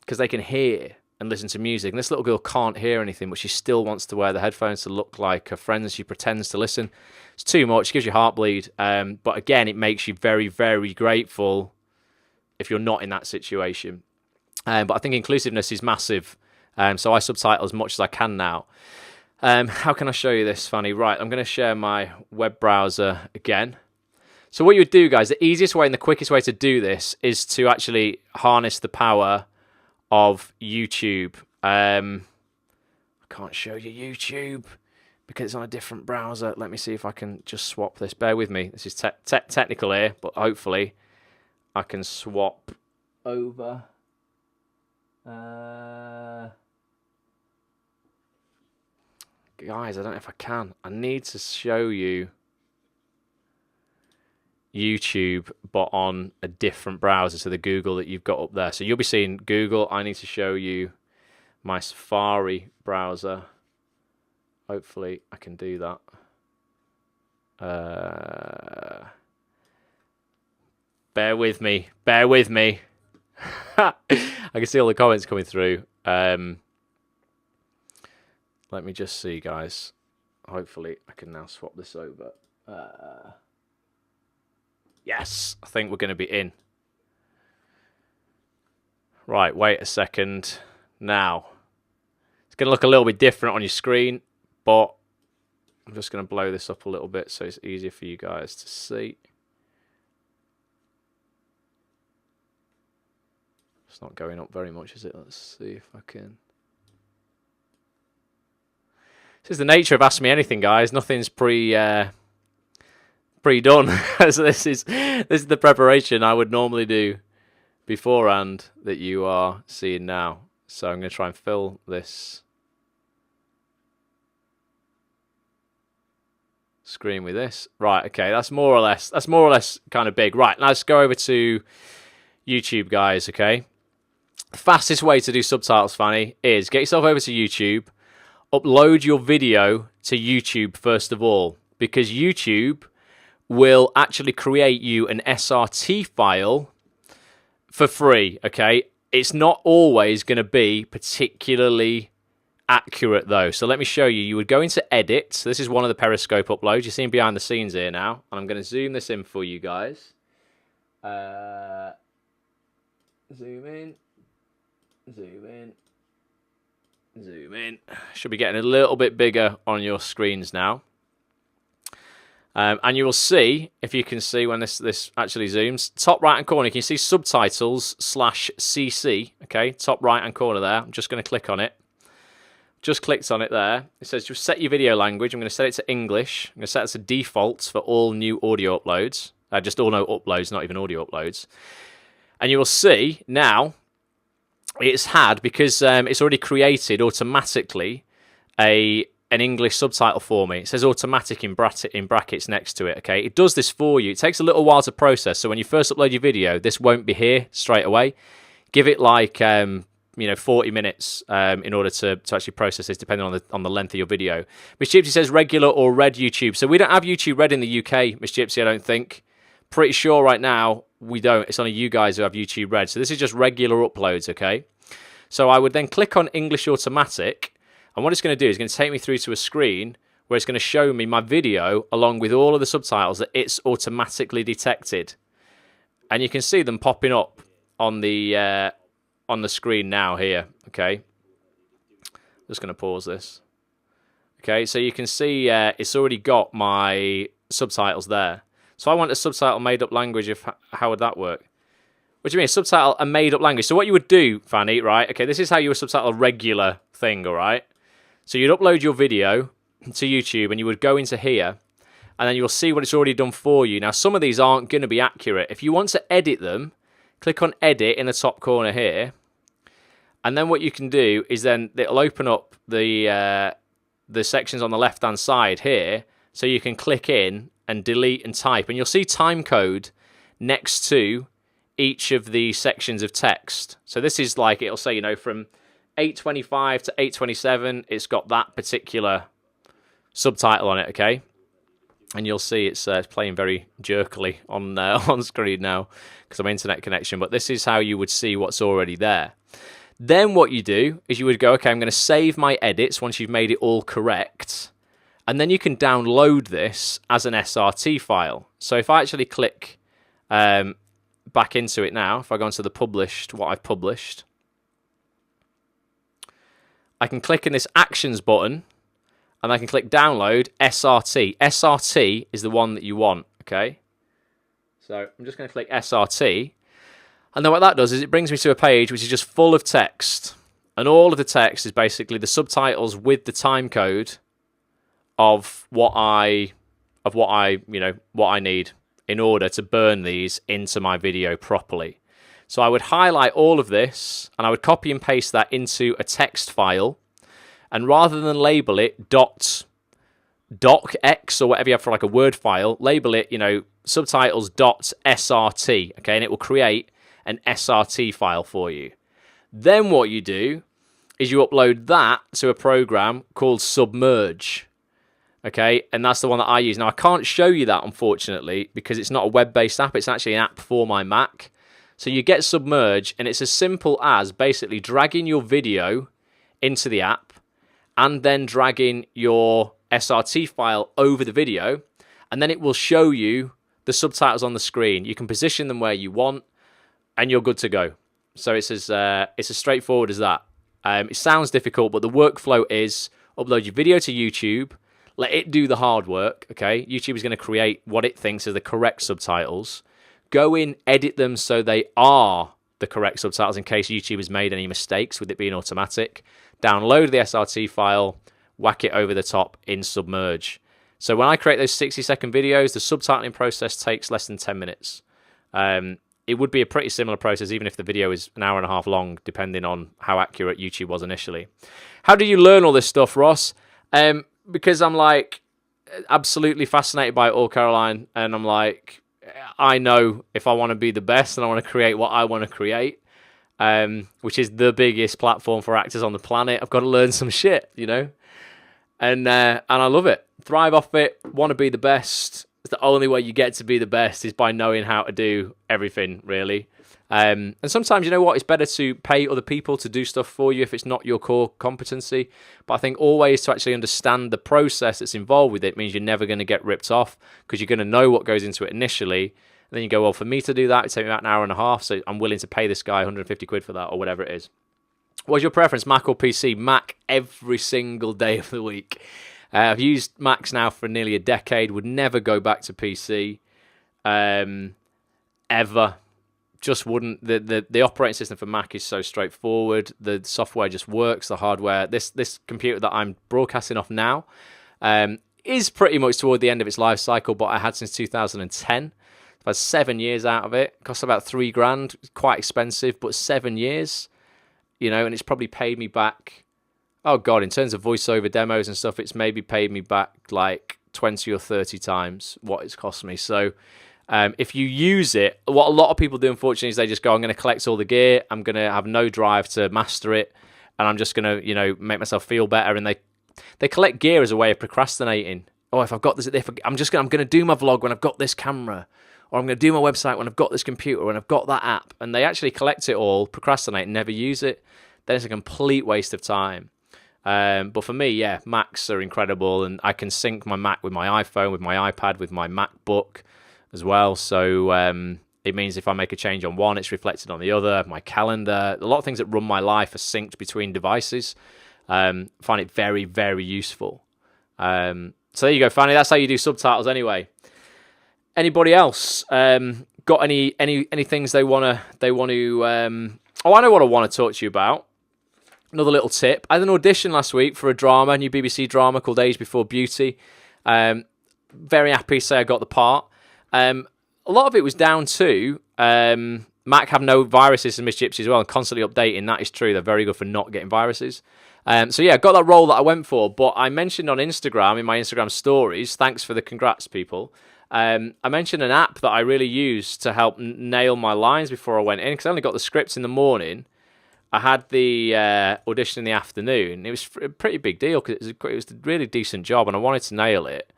because they can hear and listen to music. And this little girl can't hear anything, but she still wants to wear the headphones to look like her friends. She pretends to listen. It's too much. It gives you heartbleed. But again, it makes you very, very grateful if you're not in that situation. But I think inclusiveness is massive. So I subtitle as much as I can now. How can I show you this, Fanny? Right, I'm going to share my web browser again. So what you would do, guys, the easiest way and the quickest way to do this is to actually harness the power of YouTube. I can't show you YouTube because it's on a different browser. Let me see if I can just swap this. Bear with me. This is technical here, but hopefully I can swap over. Guys, I don't know if I can. I need to show you YouTube, but on a different browser to the Google that you've got up there. So you'll be seeing Google. I need to show you my Safari browser. Hopefully I can do that. Bear with me. Bear with me. I can see all the comments coming through. Let me just see, guys. Hopefully I can now swap this over. Yes, I think we're going to be in. Right, wait a second. Now, it's going to look a little bit different on your screen, but I'm just going to blow this up a little bit so it's easier for you guys to see. It's not going up very much, is it? Let's see if I can. This is the nature of Ask Me Anything, guys. Nothing's pre-done. So this is the preparation I would normally do beforehand that you are seeing now. So I'm going to try and fill this screen with this. Right, okay, that's more or less kind of big. Right, let's go over to YouTube, guys, okay? The fastest way to do subtitles, Fanny, is get yourself over to YouTube, upload your video to YouTube first of all, because YouTube will actually create you an SRT file for free, okay? It's not always going to be particularly accurate, though. So let me show you. You would go into Edit. So this is one of the Periscope uploads. You're seeing behind the scenes here now. And I'm going to zoom this in for you guys. Zoom in. Zoom in. Zoom in. Should be getting a little bit bigger on your screens now. And you will see, if you can see when this actually zooms, top right hand corner, you can see subtitles /CC, okay, top right hand corner there. I'm just going to click on it. Just clicked on it there. It says just set your video language. I'm going to set it to English. I'm going to set it to defaults for all new audio uploads. Just all no uploads, not even audio uploads. And you will see now it's had, because it's already created automatically an English subtitle for me. It says automatic in brackets next to it, okay? It does this for you. It takes a little while to process, so when you first upload your video, this won't be here straight away. Give it like 40 minutes in order to actually process this, depending on the length of your video. Miss Gypsy says regular or red YouTube. So we don't have YouTube Red in the UK, Miss Gypsy, I don't think. Pretty sure right now we don't. It's only you guys who have YouTube Red. So this is just regular uploads, okay? So I would then click on English Automatic, and what it's going to do is going to take me through to a screen where it's going to show me my video along with all of the subtitles that it's automatically detected. And you can see them popping up on the screen now here, okay? Just going to pause this. Okay, so you can see it's already got my subtitles there. So I want a subtitle made-up language. How would that work? What do you mean, subtitle a made-up language? So what you would do, Fanny, right? Okay, this is how you would subtitle a regular thing, all right? So you'd upload your video to YouTube, and you would go into here, and then you'll see what it's already done for you. Now, some of these aren't going to be accurate. If you want to edit them, click on Edit in the top corner here, and then what you can do is then it'll open up the sections on the left-hand side here, so you can click in and delete and type, and you'll see time code next to each of the sections of text. So this is like, it'll say, from 8:25 to 8:27, it's got that particular subtitle on it, okay? And you'll see it's playing very jerkily on screen now because of my internet connection, but this is how you would see what's already there. Then what you do is you would go, okay, I'm going to save my edits once you've made it all correct, and then you can download this as an SRT file. So if I actually click back into it now, if I go into the published, what I've published, I can click in this Actions button, and I can click Download SRT. SRT is the one that you want, okay? So I'm just going to click SRT, and then what that does is it brings me to a page which is just full of text, and all of the text is basically the subtitles with the time code of what I need in order to burn these into my video properly. So I would highlight all of this, and I would copy and paste that into a text file, and rather than label it docx or whatever you have for like a Word file, label it, subtitles.srt, okay, and it will create an SRT file for you. Then what you do is you upload that to a program called Submerge, okay, and that's the one that I use. Now, I can't show you that, unfortunately, because it's not a web-based app. It's actually an app for my Mac. So you get Submerge, and it's as simple as basically dragging your video into the app and then dragging your SRT file over the video, and then it will show you the subtitles on the screen. You can position them where you want, and you're good to go. So it's as straightforward as that. It sounds difficult, but the workflow is upload your video to YouTube, let it do the hard work, okay? YouTube is going to create what it thinks are the correct subtitles. Go in, edit them so they are the correct subtitles in case YouTube has made any mistakes with it being automatic. Download the SRT file, whack it over the top in Submerge. So when I create those 60-second videos, the subtitling process takes less than 10 minutes. It would be a pretty similar process even if the video is an hour and a half long, depending on how accurate YouTube was initially. How do you learn all this stuff, Ross? Because I'm like absolutely fascinated by it all, Caroline, and I'm like, I know if I want to be the best and I want to create what I want to create, which is the biggest platform for actors on the planet, I've got to learn some shit, and I love it. Thrive off it. Want to be the best. It's the only way you get to be the best is by knowing how to do everything, really. And sometimes, you know what, it's better to pay other people to do stuff for you if it's not your core competency. But I think always to actually understand the process that's involved with it means you're never going to get ripped off because you're going to know what goes into it initially. And then you go, well, for me to do that, it takes me about an hour and a half, so I'm willing to pay this guy 150 quid for that or whatever it is. What's your preference, Mac or PC? Mac every single day of the week. I've used Macs now for nearly a decade. Would never go back to PC, ever. Just wouldn't. The operating system for Mac is so straightforward. The software just works. The hardware. This computer that I'm broadcasting off now is pretty much toward the end of its life cycle, but I had since 2010. I've had 7 years out of it. Cost about $3,000. Quite expensive, but 7 years. And it's probably paid me back. Oh God, in terms of voiceover demos and stuff, it's maybe paid me back like 20 or 30 times what it's cost me. So if you use it, what a lot of people do, unfortunately, is they just go, I'm going to collect all the gear. I'm going to have no drive to master it. And I'm just going to, make myself feel better. And they collect gear as a way of procrastinating. Oh, if I've got this, I'm going to do my vlog when I've got this camera. Or I'm going to do my website when I've got this computer, when I've got that app. And they actually collect it all, procrastinate, and never use it. Then it's a complete waste of time. But for me, yeah, Macs are incredible, and I can sync my Mac with my iPhone, with my iPad, with my MacBook as well. So it means if I make a change on one, it's reflected on the other. My calendar, a lot of things that run my life are synced between devices. Find it very, very useful. So there you go, Fanny. That's how you do subtitles, anyway. Anybody else got any things they want to? I know what I want to talk to you about. Another little tip. I had an audition last week for a new BBC drama called Age Before Beauty. Very happy to say I got the part. A lot of it was down to Mac have no viruses and Miss Gypsy as well, and constantly updating. That is true. They're very good for not getting viruses. So yeah, got that role that I went for. But I mentioned on Instagram, in my Instagram stories, thanks for the congrats, people. I mentioned an app that I really used to help nail my lines before I went in, because I only got the scripts in the morning. I had the audition in the afternoon. It was a pretty big deal because it was a really decent job and I wanted to nail it.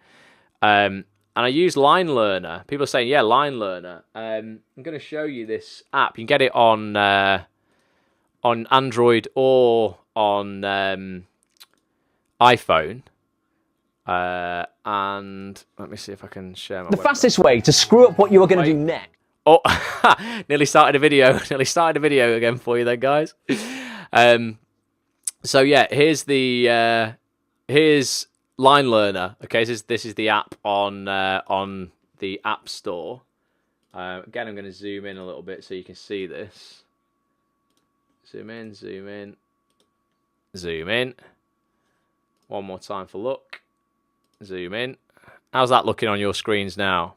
And I used Line Learner. People are saying, yeah, Line Learner. I'm going to show you this app. You can get it on Android or on iPhone. And let me see if I can share my The fastest way to screw up what you are going to do next. Oh, nearly started a video. Again for you then, guys. So yeah, here's Line Learner. Okay, this is the app on the App Store. Again, I'm going to zoom in a little bit so you can see this. Zoom in, zoom in, zoom in. One more time for look. Zoom in. How's that looking on your screens now?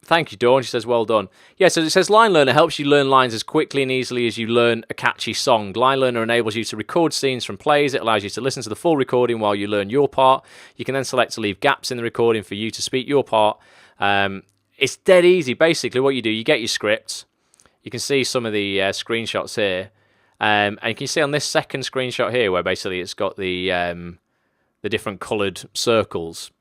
Thank you, Dawn. She says, well done. Yeah, so it says Line Learner helps you learn lines as quickly and easily as you learn a catchy song. Line Learner enables you to record scenes from plays. It allows you to listen to the full recording while you learn your part. You can then select to leave gaps in the recording for you to speak your part. It's dead easy. Basically, what you do, you get your script. You can see some of the screenshots here. And you can see on this second screenshot here where basically it's got the different coloured circles.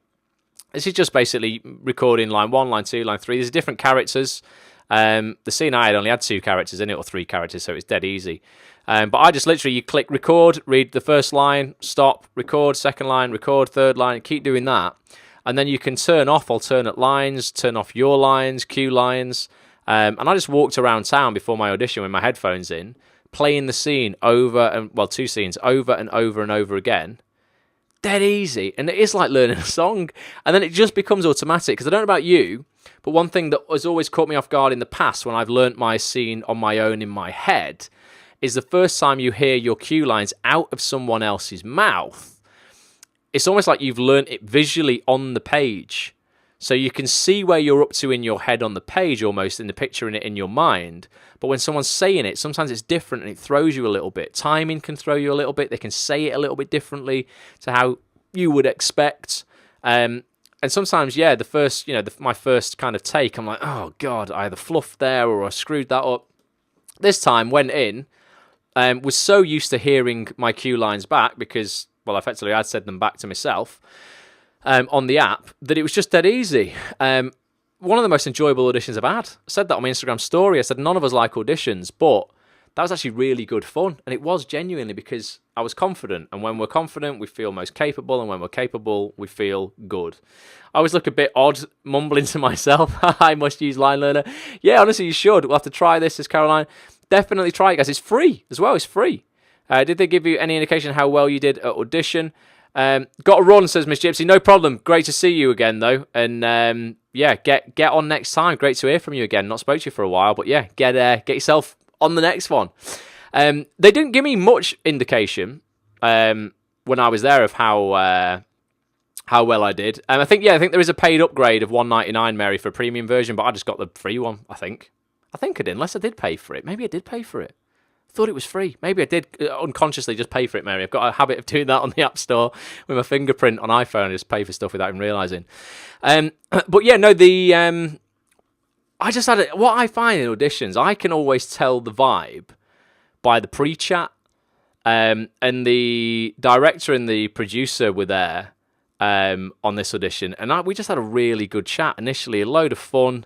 This is just basically recording line 1, line 2, line 3. There's different characters. The scene I had only had 2 characters in it, or 3 characters, so it's dead easy. But I just literally, you click record, read the first line, stop, record, second line, record, third line, keep doing that. And then you can turn off alternate lines, turn off your lines, cue lines. And I just walked around town before my audition with my headphones in, playing the scene over and, well, 2 scenes over and over and over again. Dead easy, and it is like learning a song, and then it just becomes automatic. Because I don't know about you, but one thing that has always caught me off guard in the past when I've learnt my scene on my own in my head is the first time you hear your cue lines out of someone else's mouth, it's almost like you've learnt it visually on the page. So you can see where you're up to in your head on the page, almost in the picture in it in your mind. But when someone's saying it, sometimes it's different and it throws you a little bit. Timing can throw you a little bit. They can say it a little bit differently to how you would expect. And sometimes, yeah, the first, my first kind of take, I'm like, oh God, I either fluffed there or I screwed that up. This time, went in, was so used to hearing my cue lines back because, well, effectively I'd said them back to myself. On the app, that it was just dead easy. One of the most enjoyable auditions I've had. I said that on my Instagram story. I said none of us like auditions, but that was actually really good fun. And it was genuinely because I was confident. And when we're confident, we feel most capable. And when we're capable, we feel good. I always look a bit odd, mumbling to myself. I must use Line Learner. Yeah, honestly, you should. We'll have to try this, says Caroline. Definitely try it, guys. It's free as well. It's free. Did they give you any indication how well you did at audition? Got to run, says Miss Gypsy. No problem. Great to see you again, though. And yeah, get on next time. Great to hear from you again. Not spoke to you for a while, but yeah, get yourself on the next one. They didn't give me much indication when I was there of how well I did. I think there is a paid upgrade of $1.99, Mary, for a premium version, but I just got the free one. I think I did, unless I did pay for it. Maybe I did pay for it. Thought it was free. Maybe I did unconsciously just pay for it, Mary. I've got a habit of doing that on the App Store with my fingerprint on iPhone. I just pay for stuff without even realising. But yeah, no, I just had what I find in auditions, I can always tell the vibe by the pre-chat. And the director and the producer were there on this audition. And we just had a really good chat initially. A load of fun,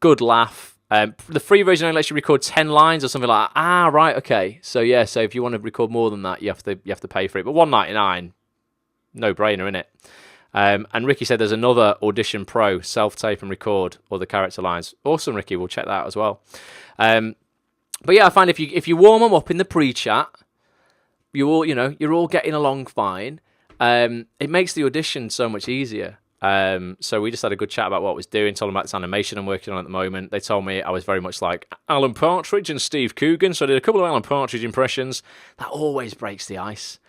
good laugh. The free version only lets you record 10 lines or something like that. Right, okay. So yeah, so if you want to record more than that, you have to pay for it. But $1.99, no brainer, innit? And Ricky said there's another Audition Pro, self-tape and record all the character lines. Awesome, Ricky. We'll check that out as well. But yeah, I find if you warm them up in the pre-chat, you're all getting along fine. It makes the audition so much easier. So we just had a good chat about what I was doing, told them about this animation I'm working on at the moment. They told me I was very much like Alan Partridge and Steve Coogan, so I did a couple of Alan Partridge impressions. That always breaks the ice.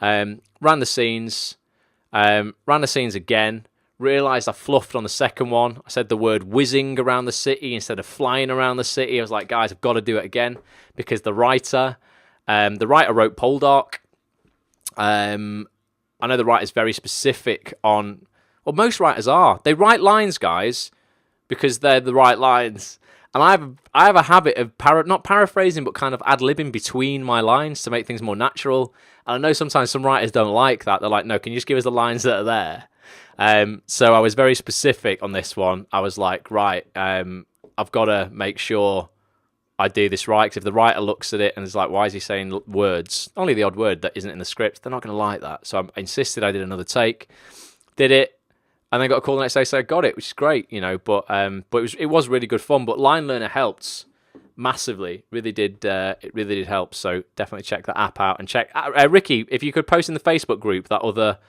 Ran the scenes again, realised I fluffed on the second one. I said the word whizzing around the city instead of flying around the city. I was like, guys, I've got to do it again, because the writer wrote Poldark. I know the writer's very specific on... Well, most writers are. They write lines, guys, because they're the right lines. And I have a habit of not paraphrasing, but kind of ad-libbing between my lines to make things more natural. And I know sometimes some writers don't like that. They're like, no, can you just give us the lines that are there? So I was very specific on this one. I was like, right, I've got to make sure I do this right. Because if the writer looks at it and is like, why is he saying words, only the odd word that isn't in the script, they're not going to like that. So I insisted I did another take, did it. And then got a call the next day saying I got it, which is great, But it was really good fun. But Line Learner helped massively. It really did help. So definitely check the app out and check Ricky. If you could post in the Facebook group that other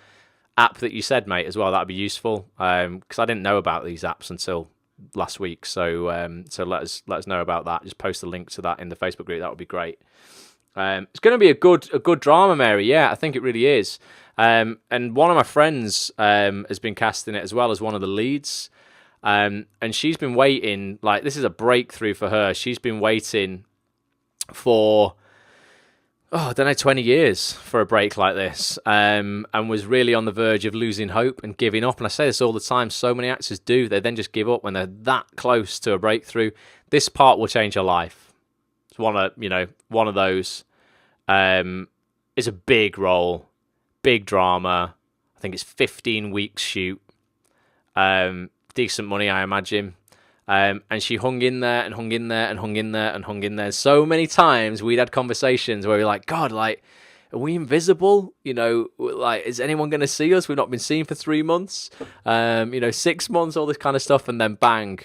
app that you said, mate, as well, that'd be useful. Because I didn't know about these apps until last week. So let us know about that. Just post a link to that in the Facebook group. That would be great. It's going to be a good drama, Mary. Yeah, I think it really is. And one of my friends has been cast in it as well as one of the leads. And she's been waiting, like, this is a breakthrough for her. She's been waiting for, I don't know, 20 years for a break like this, and was really on the verge of losing hope and giving up. And I say this all the time, so many actors do. They then just give up when they're that close to a breakthrough. This part will change your life. It's one of those. It's a big role, big drama. I think it's 15 weeks shoot. Decent money, I imagine. And she hung in there and hung in there and hung in there and hung in there. So many times we'd had conversations where we're like, God, like, are we invisible? Like, is anyone going to see us? We've not been seen for 3 months, 6 months, all this kind of stuff. And then bang,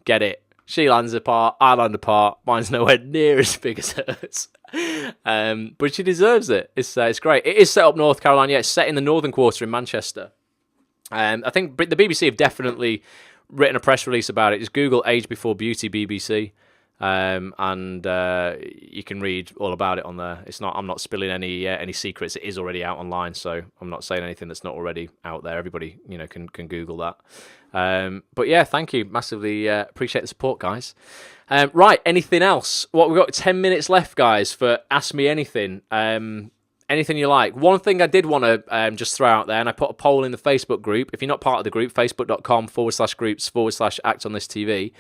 get it. She lands a part, I land a part. Mine's nowhere near as big as hers. But she deserves it. It's great. It is set up North Carolina. Yeah, it's set in the Northern Quarter in Manchester. I think the BBC have definitely written a press release about it. Just Google Age Before Beauty BBC, and you can read all about it on there. I'm not spilling any secrets. It is already out online, so I'm not saying anything that's not already out there. Everybody, can Google that. But yeah, thank you massively. Appreciate the support, guys. Right, anything else? We've got 10 minutes left, guys, for Ask Me Anything. Anything you like. One thing I did want to just throw out there, and I put a poll in the Facebook group. If you're not part of the group, facebook.com/groups/ActOnThisTV.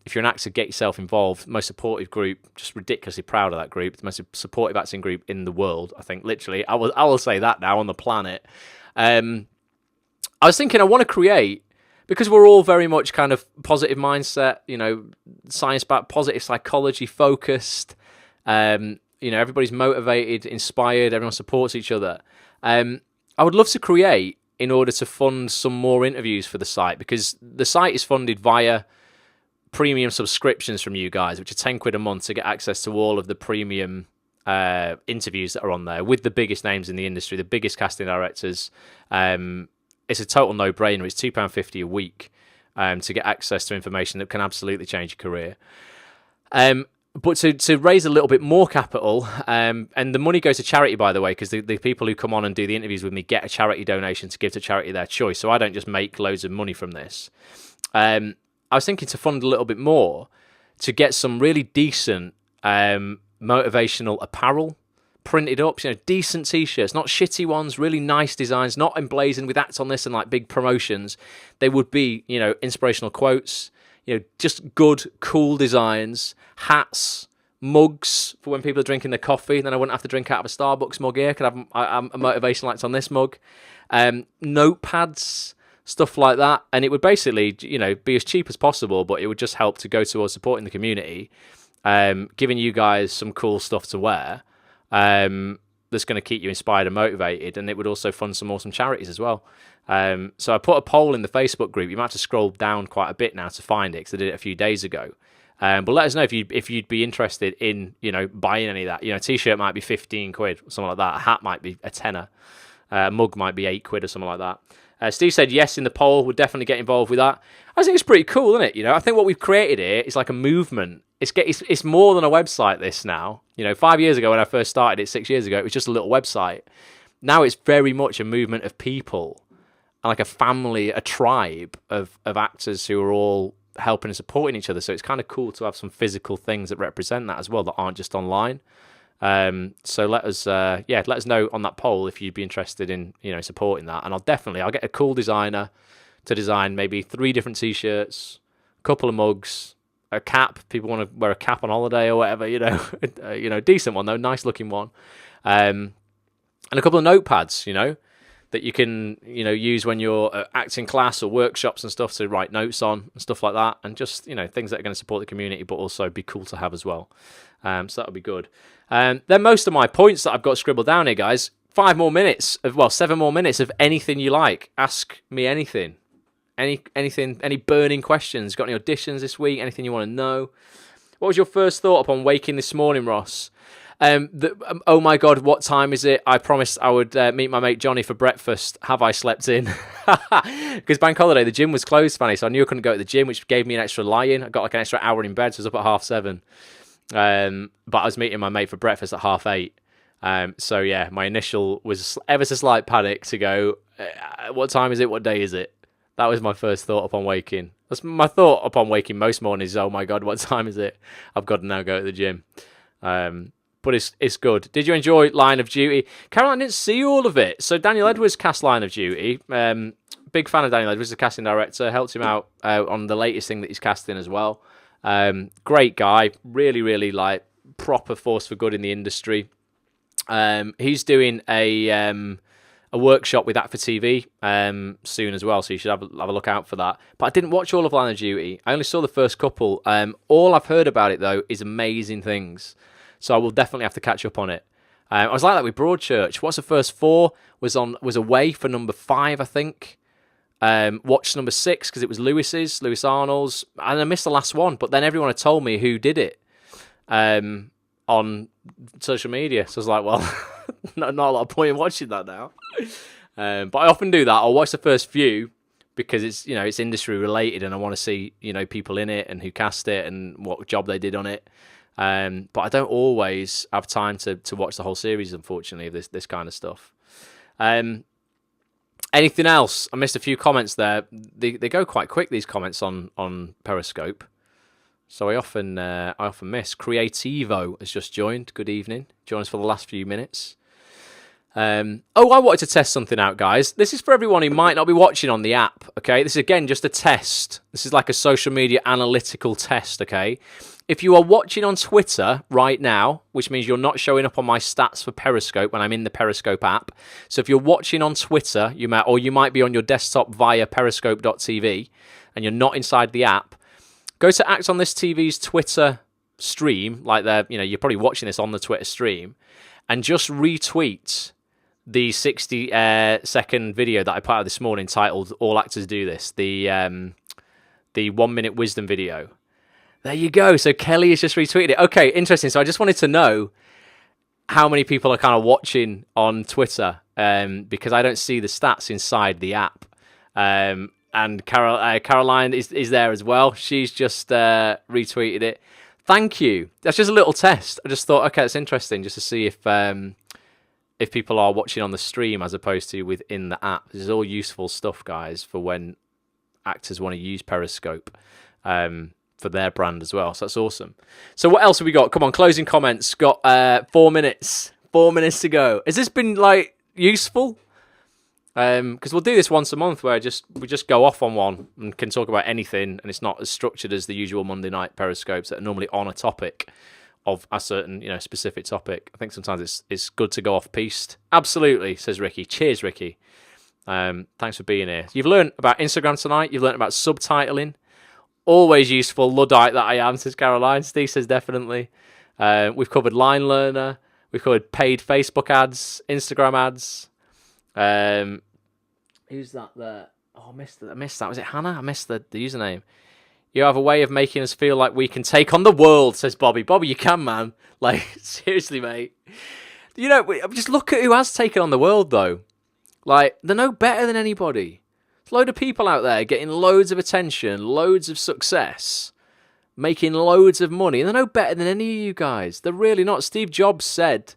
If you're an actor, get yourself involved. Most supportive group. Just ridiculously proud of that group. The most supportive acting group in the world, I think. Literally, I will say that now, on the planet. I was thinking I want to create, because we're all very much kind of positive mindset, science backed, positive psychology focused. Everybody's motivated, inspired, everyone supports each other. I would love to create in order to fund some more interviews for the site, because the site is funded via premium subscriptions from you guys, which are £10 a month to get access to all of the premium interviews that are on there with the biggest names in the industry, the biggest casting directors. It's a total no-brainer. It's £2.50 a week to get access to information that can absolutely change your career. But to raise a little bit more capital, and the money goes to charity, by the way, because the people who come on and do the interviews with me get a charity donation to give to charity of their choice. So I don't just make loads of money from this. I was thinking to fund a little bit more to get some really decent motivational apparel printed up, decent t-shirts, not shitty ones, really nice designs, not emblazoned with Act on This and like big promotions. They would be, inspirational quotes, just good, cool designs, hats, mugs for when people are drinking their coffee. Then I wouldn't have to drink out of a Starbucks mug here. Could have a motivational Act on This mug. Notepads, stuff like that. And it would basically, be as cheap as possible, but it would just help to go towards supporting the community, giving you guys some cool stuff to wear. That's going to keep you inspired and motivated, and it would also fund some awesome charities as well. So I put a poll in the Facebook group. You might have to scroll down quite a bit now to find it, because I did it a few days ago. But let us know if you'd be interested in buying any of that. A t-shirt might be £15 or something like that. A hat might be a tenner. A mug might be £8 or something like that. Steve said yes in the poll. Would definitely get involved with that. I think it's pretty cool, isn't it? I think what we've created here is like a movement. It's more than a website, this now. 5 years ago when I first started it, 6 years ago, it was just a little website. Now it's very much a movement of people, and like a family, a tribe of actors who are all helping and supporting each other. So it's kind of cool to have some physical things that represent that as well, that aren't just online. So let us know on that poll if you'd be interested in supporting that. And I'll get a cool designer to design maybe 3 different t-shirts, a couple of mugs, a cap. People want to wear a cap on holiday or whatever, decent one though, nice looking one, and a couple of notepads, that you can use when you're at acting class or workshops and stuff to write notes on and stuff like that, and just things that are going to support the community but also be cool to have as well. So that'll be good. Then most of my points that I've got scribbled down here, guys. 7 more minutes of anything you like. Ask me anything. Anything, any burning questions? Got any auditions this week? Anything you want to know? What was your first thought upon waking this morning, Ross? Oh my God, what time is it? I promised I would meet my mate Johnny for breakfast. Have I slept in? Because bank holiday, the gym was closed, Fanny, so I knew I couldn't go to the gym, which gave me an extra lie-in. I got like an extra hour in bed, so I was up at 7:30. But I was meeting my mate for breakfast at 8:30. So yeah, my initial was ever so slight panic to go, what time is it? What day is it? That was my first thought upon waking. That's my thought upon waking most mornings. Oh my God, what time is it? I've got to now go to the gym. But it's good. Did you enjoy Line of Duty? Caroline, didn't see all of it. So Daniel Edwards cast Line of Duty. Big fan of Daniel Edwards, the casting director. Helped him out on the latest thing that he's casting as well. Great guy. Really, really like proper force for good in the industry. He's doing a workshop with that for TV soon as well, so you should have a look out for that. But I didn't watch all of Line of Duty. I only saw the first couple. All I've heard about it, though, is amazing things. So I will definitely have to catch up on it. I was like that with Broadchurch. What's the first 4? Was away for number 5, I think. Watched number 6 because it was Lewis Arnold's, and I missed the last one. But then everyone had told me who did it on social media. So I was like, well, not a lot of point in watching that now. But I often do that. I'll watch the first few because it's it's industry related, and I want to see people in it and who cast it and what job they did on it. But I don't always have time to watch the whole series, unfortunately, of this kind of stuff. Anything else? I missed a few comments there. They go quite quick, these comments on Periscope. So I often miss. Creativo has just joined. Good evening. Join us for the last few minutes. I wanted to test something out, guys. This is for everyone who might not be watching on the app, okay? This is, again, just a test. This is like a social media analytical test, okay? If you are watching on Twitter right now, which means you're not showing up on my stats for Periscope when I'm in the Periscope app. So if you're watching on Twitter, you might be on your desktop via periscope.tv and you're not inside the app, go to Act on This TV's Twitter stream, like you're probably watching this on the Twitter stream, and just retweet the 60-second video that I put out this morning titled "All Actors Do This," the 1-minute wisdom video. There you go. So Kelly has just retweeted it. Okay, interesting. So I just wanted to know how many people are kind of watching on Twitter because I don't see the stats inside the app. And Caroline is there as well. She's just retweeted it. Thank you. That's just a little test. I just thought, okay, that's interesting just to see if people are watching on the stream as opposed to within the app. This is all useful stuff, guys, for when actors want to use Periscope. For their brand as well. So that's awesome. So what else have we got? Come on, closing comments. Got 4 minutes. 4 minutes to go. Has this been useful? Because we'll do this once a month where we just go off on one and can talk about anything, and it's not as structured as the usual Monday night periscopes that are normally on a topic of a certain specific topic. I think sometimes it's good to go off piste. Absolutely, says Ricky. Cheers, Ricky. Thanks for being here. You've learned about Instagram tonight. You've learned about subtitling. Always useful, Luddite that I am, says Caroline. Steve says definitely. We've covered Line Learner. We've covered paid Facebook ads, Instagram ads. Who's that there? Oh, I missed that. Was it Hannah? I missed the username. You have a way of making us feel like we can take on the world, says Bobby. Bobby, you can, man. Seriously, mate. Just look at who has taken on the world, though. They're no better than anybody. There's a load of people out there getting loads of attention, loads of success, making loads of money, and they're no better than any of you guys. They're really not. Steve Jobs said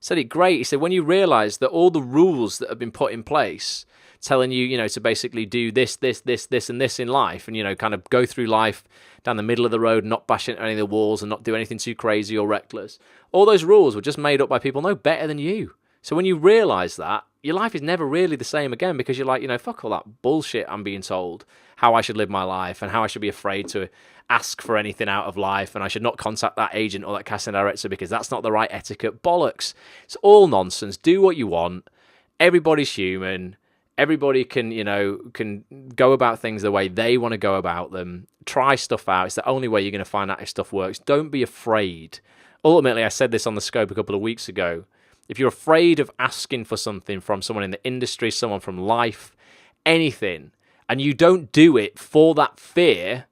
it great. He said, when you realise that all the rules that have been put in place telling you, to basically do this, and this in life, and, kind of go through life down the middle of the road, not bash into any of the walls and not do anything too crazy or reckless. All those rules were just made up by people no better than you. So when you realise that, your life is never really the same again because you're like, fuck all that bullshit I'm being told, how I should live my life and how I should be afraid to ask for anything out of life and I should not contact that agent or that casting director because that's not the right etiquette. Bollocks. It's all nonsense. Do what you want. Everybody's human. Everybody can go about things the way they want to go about them. Try stuff out. It's the only way you're going to find out if stuff works. Don't be afraid. Ultimately, I said this on the Scope a couple of weeks ago. If you're afraid of asking for something from someone in the industry, someone from life, anything, and you don't do it for that fear,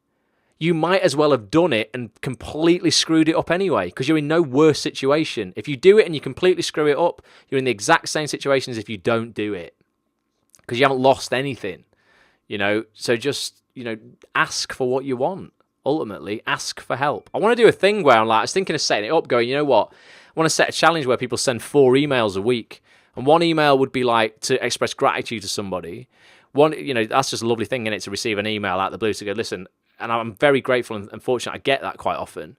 you might as well have done it and completely screwed it up anyway, because you're in no worse situation. If you do it and you completely screw it up, you're in the exact same situation as if you don't do it, because you haven't lost anything, So just, ask for what you want. Ultimately, ask for help. I want to do a thing where I was thinking of setting it up, going, you know what? I want to set a challenge where people send 4 emails a week. And one email would be to express gratitude to somebody. that's just a lovely thing, innit, to receive an email out of the blue to go, listen, and I'm very grateful and fortunate I get that quite often.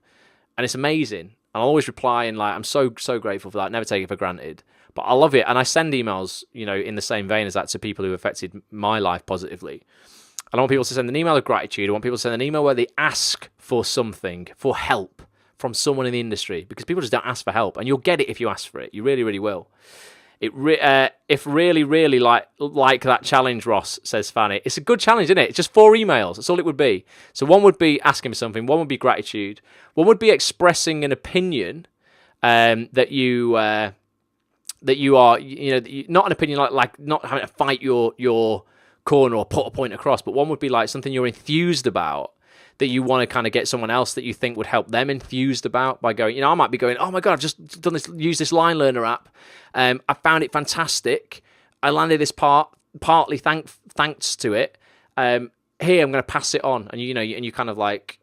And it's amazing. And I'll always reply and I'm so grateful for that. Never take it for granted. But I love it. And I send emails, in the same vein as that to people who affected my life positively. And I want people to send an email of gratitude. I want people to send an email where they ask for something, for help from someone in the industry, because people just don't ask for help. And you'll get it if you ask for it. You really, really will. If really like that challenge, Ross, says Fanny, it's a good challenge, isn't it? It's just 4 emails. That's all it would be. So one would be asking for something. One would be gratitude. One would be expressing an opinion that you are, not an opinion like not having to fight your corner or put a point across, but one would be like something you're enthused about, that you want to kind of get someone else that you think would help them enthused about by going, I might be going, oh my God, I've just used this line learner app. I found it fantastic. I landed this partly thanks to it. Here, I'm going to pass it on. And you kind of like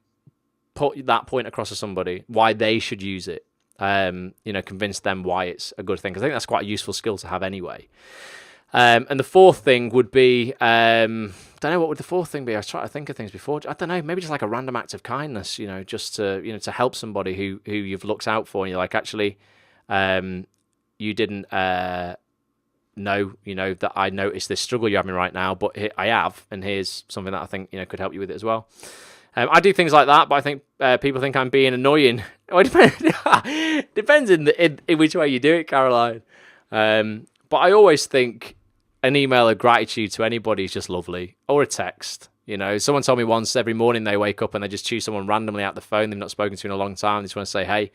put that point across to somebody, why they should use it. Convince them why it's a good thing. Because I think that's quite a useful skill to have anyway. And the fourth thing would be, don't know, what would the fourth thing be? I was trying to think of things before. I don't know, maybe just like a random act of kindness, just to help somebody who you've looked out for, and you're like, actually, you didn't know, that I noticed this struggle you're having right now, but I have, and here's something that I think, could help you with it as well. I do things like that, but I think people think I'm being annoying. Well, it depends in which way you do it, Caroline. But I always think an email of gratitude to anybody is just lovely, or a text. Someone told me once, every morning they wake up and they just choose someone randomly out the phone they've not spoken to in a long time. They just want to say, hey,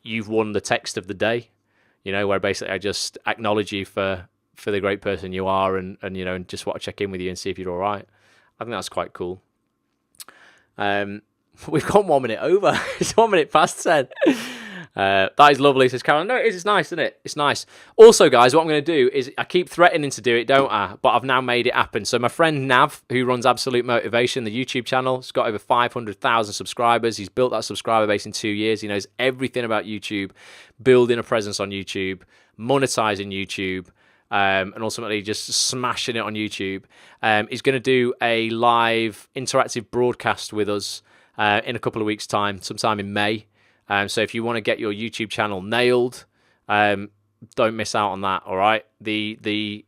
you've won the text of the day, where basically I just acknowledge you for the great person you are, and just want to check in with you and see if you're all right. I think that's quite cool. We've got 1 minute over. It's 1 minute past 10. That is lovely, says Caroline. No, it is. It's nice, isn't it? It's nice. Also, guys, what I'm going to do is, I keep threatening to do it, don't I? But I've now made it happen. So my friend Nav, who runs Absolute Motivation, the YouTube channel, has got over 500,000 subscribers. He's built that subscriber base in 2 years. He knows everything about YouTube, building a presence on YouTube, monetizing YouTube, and ultimately just smashing it on YouTube. He's going to do a live interactive broadcast with us in a couple of weeks' time, sometime in May. So if you want to get your YouTube channel nailed, don't miss out on that, all right? The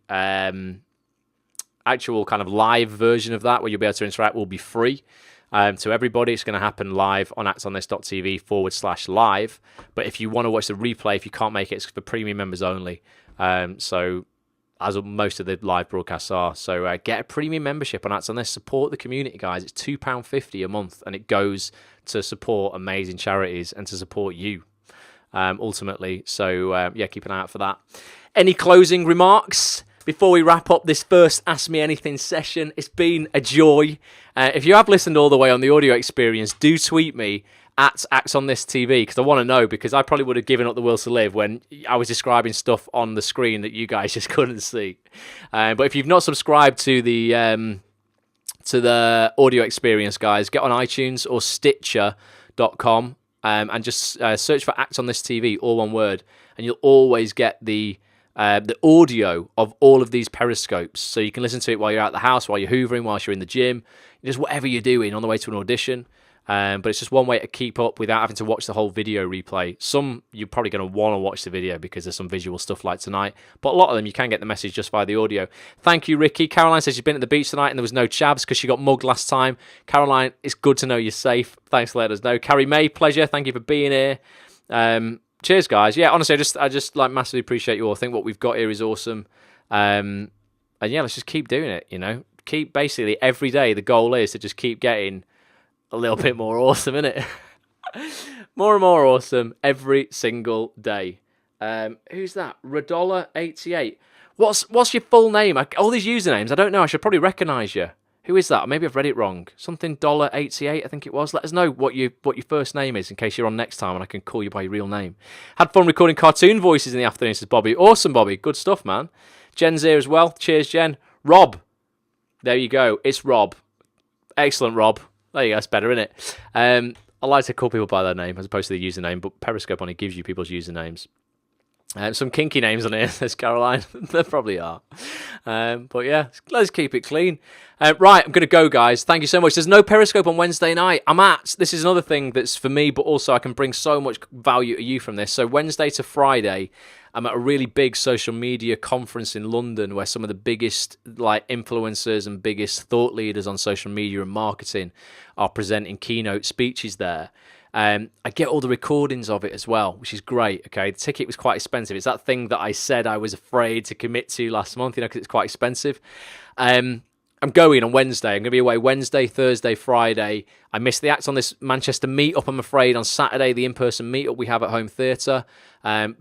actual kind of live version of that, where you'll be able to interact, will be free to everybody. It's going to happen live on actonthis.tv/live. But if you want to watch the replay, if you can't make it, it's for premium members only. So as most of the live broadcasts are. So get a premium membership on Acts on This. Support the community, guys. It's £2.50 a month, and it goes to support amazing charities and to support you, ultimately. So, keep an eye out for that. Any closing remarks before we wrap up this first Ask Me Anything session? It's been a joy. If you have listened all the way on the audio experience, do tweet me at Acts on This TV, because I want to know, because I probably would have given up the will to live when I was describing stuff on the screen that you guys just couldn't see. But if you've not subscribed to the audio experience, guys, get on iTunes or Stitcher.com and just search for Acts on This TV, all one word, and you'll always get the audio of all of these periscopes, so you can listen to it while you're out the house, while you're hoovering, whilst you're in the gym, just whatever you're doing on the way to an audition. But it's just one way to keep up without having to watch the whole video replay. Some you're probably going to want to watch the video because there's some visual stuff like tonight, but a lot of them you can get the message just via the audio. Thank you, Ricky. Caroline says she's been at the beach tonight and there was no chavs because she got mugged last time. Caroline, it's good to know you're safe. Thanks for letting us know. Carrie May, pleasure. Thank you for being here. Cheers, guys. Yeah, honestly, I just like massively appreciate you all. I think what we've got here is awesome. And yeah, let's just keep doing it. Keep basically every day. The goal is to just keep getting a little bit more awesome, innit? More and more awesome every single day. Who's that? Radola88. What's your full name? All these usernames, I don't know. I should probably recognise you. Who is that? Maybe I've read it wrong. Something $88, I think it was. Let us know what your first name is in case you're on next time and I can call you by your real name. Had fun recording cartoon voices in the afternoon, says Bobby. Awesome, Bobby. Good stuff, man. Jen's here as well. Cheers, Jen. Rob. There you go. It's Rob. Excellent, Rob. There you go, that's better, isn't it? I like to call people by their name as opposed to the username, but Periscope only gives you people's usernames. Some kinky names on here, says Caroline. There probably are. But yeah, let's keep it clean. Right, I'm going to go, guys. Thank you so much. There's no Periscope on Wednesday night. This is another thing that's for me, but also I can bring so much value to you from this. So Wednesday to Friday, I'm at a really big social media conference in London where some of the biggest influencers and biggest thought leaders on social media and marketing are presenting keynote speeches there. I get all the recordings of it as well, which is great. Okay, the ticket was quite expensive. It's that thing that I said I was afraid to commit to last month, because it's quite expensive. I'm going on Wednesday. I'm going to be away Wednesday, Thursday, Friday. I missed the Act on This Manchester meetup, I'm afraid. On Saturday, the in-person meetup we have at Home Theatre.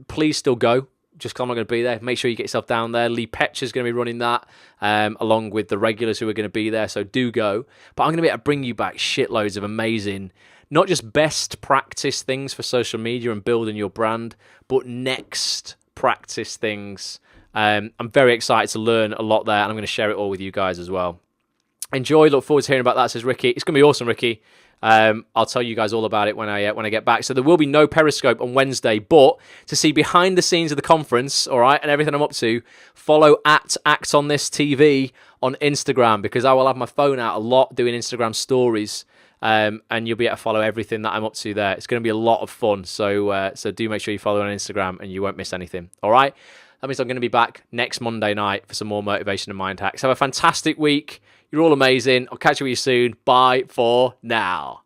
Please still go. Just because I'm not going to be there. Make sure you get yourself down there. Lee Petcher's going to be running that, along with the regulars who are going to be there. So do go. But I'm going to be able to bring you back shitloads of amazing, not just best practice things for social media and building your brand, but next practice things. I'm very excited to learn a lot there, and I'm going to share it all with you guys as well. Enjoy. Look forward to hearing about that, says Ricky. It's going to be awesome, Ricky. I'll tell you guys all about it when I get back. So there will be no Periscope on Wednesday, but to see behind the scenes of the conference, all right, and everything I'm up to, follow at Act on This TV on Instagram, because I will have my phone out a lot doing Instagram stories. And you'll be able to follow everything that I'm up to there. It's going to be a lot of fun. So do make sure you follow on Instagram and you won't miss anything. All right? That means I'm going to be back next Monday night for some more motivation and mind hacks. Have a fantastic week. You're all amazing. I'll catch you with you soon. Bye for now.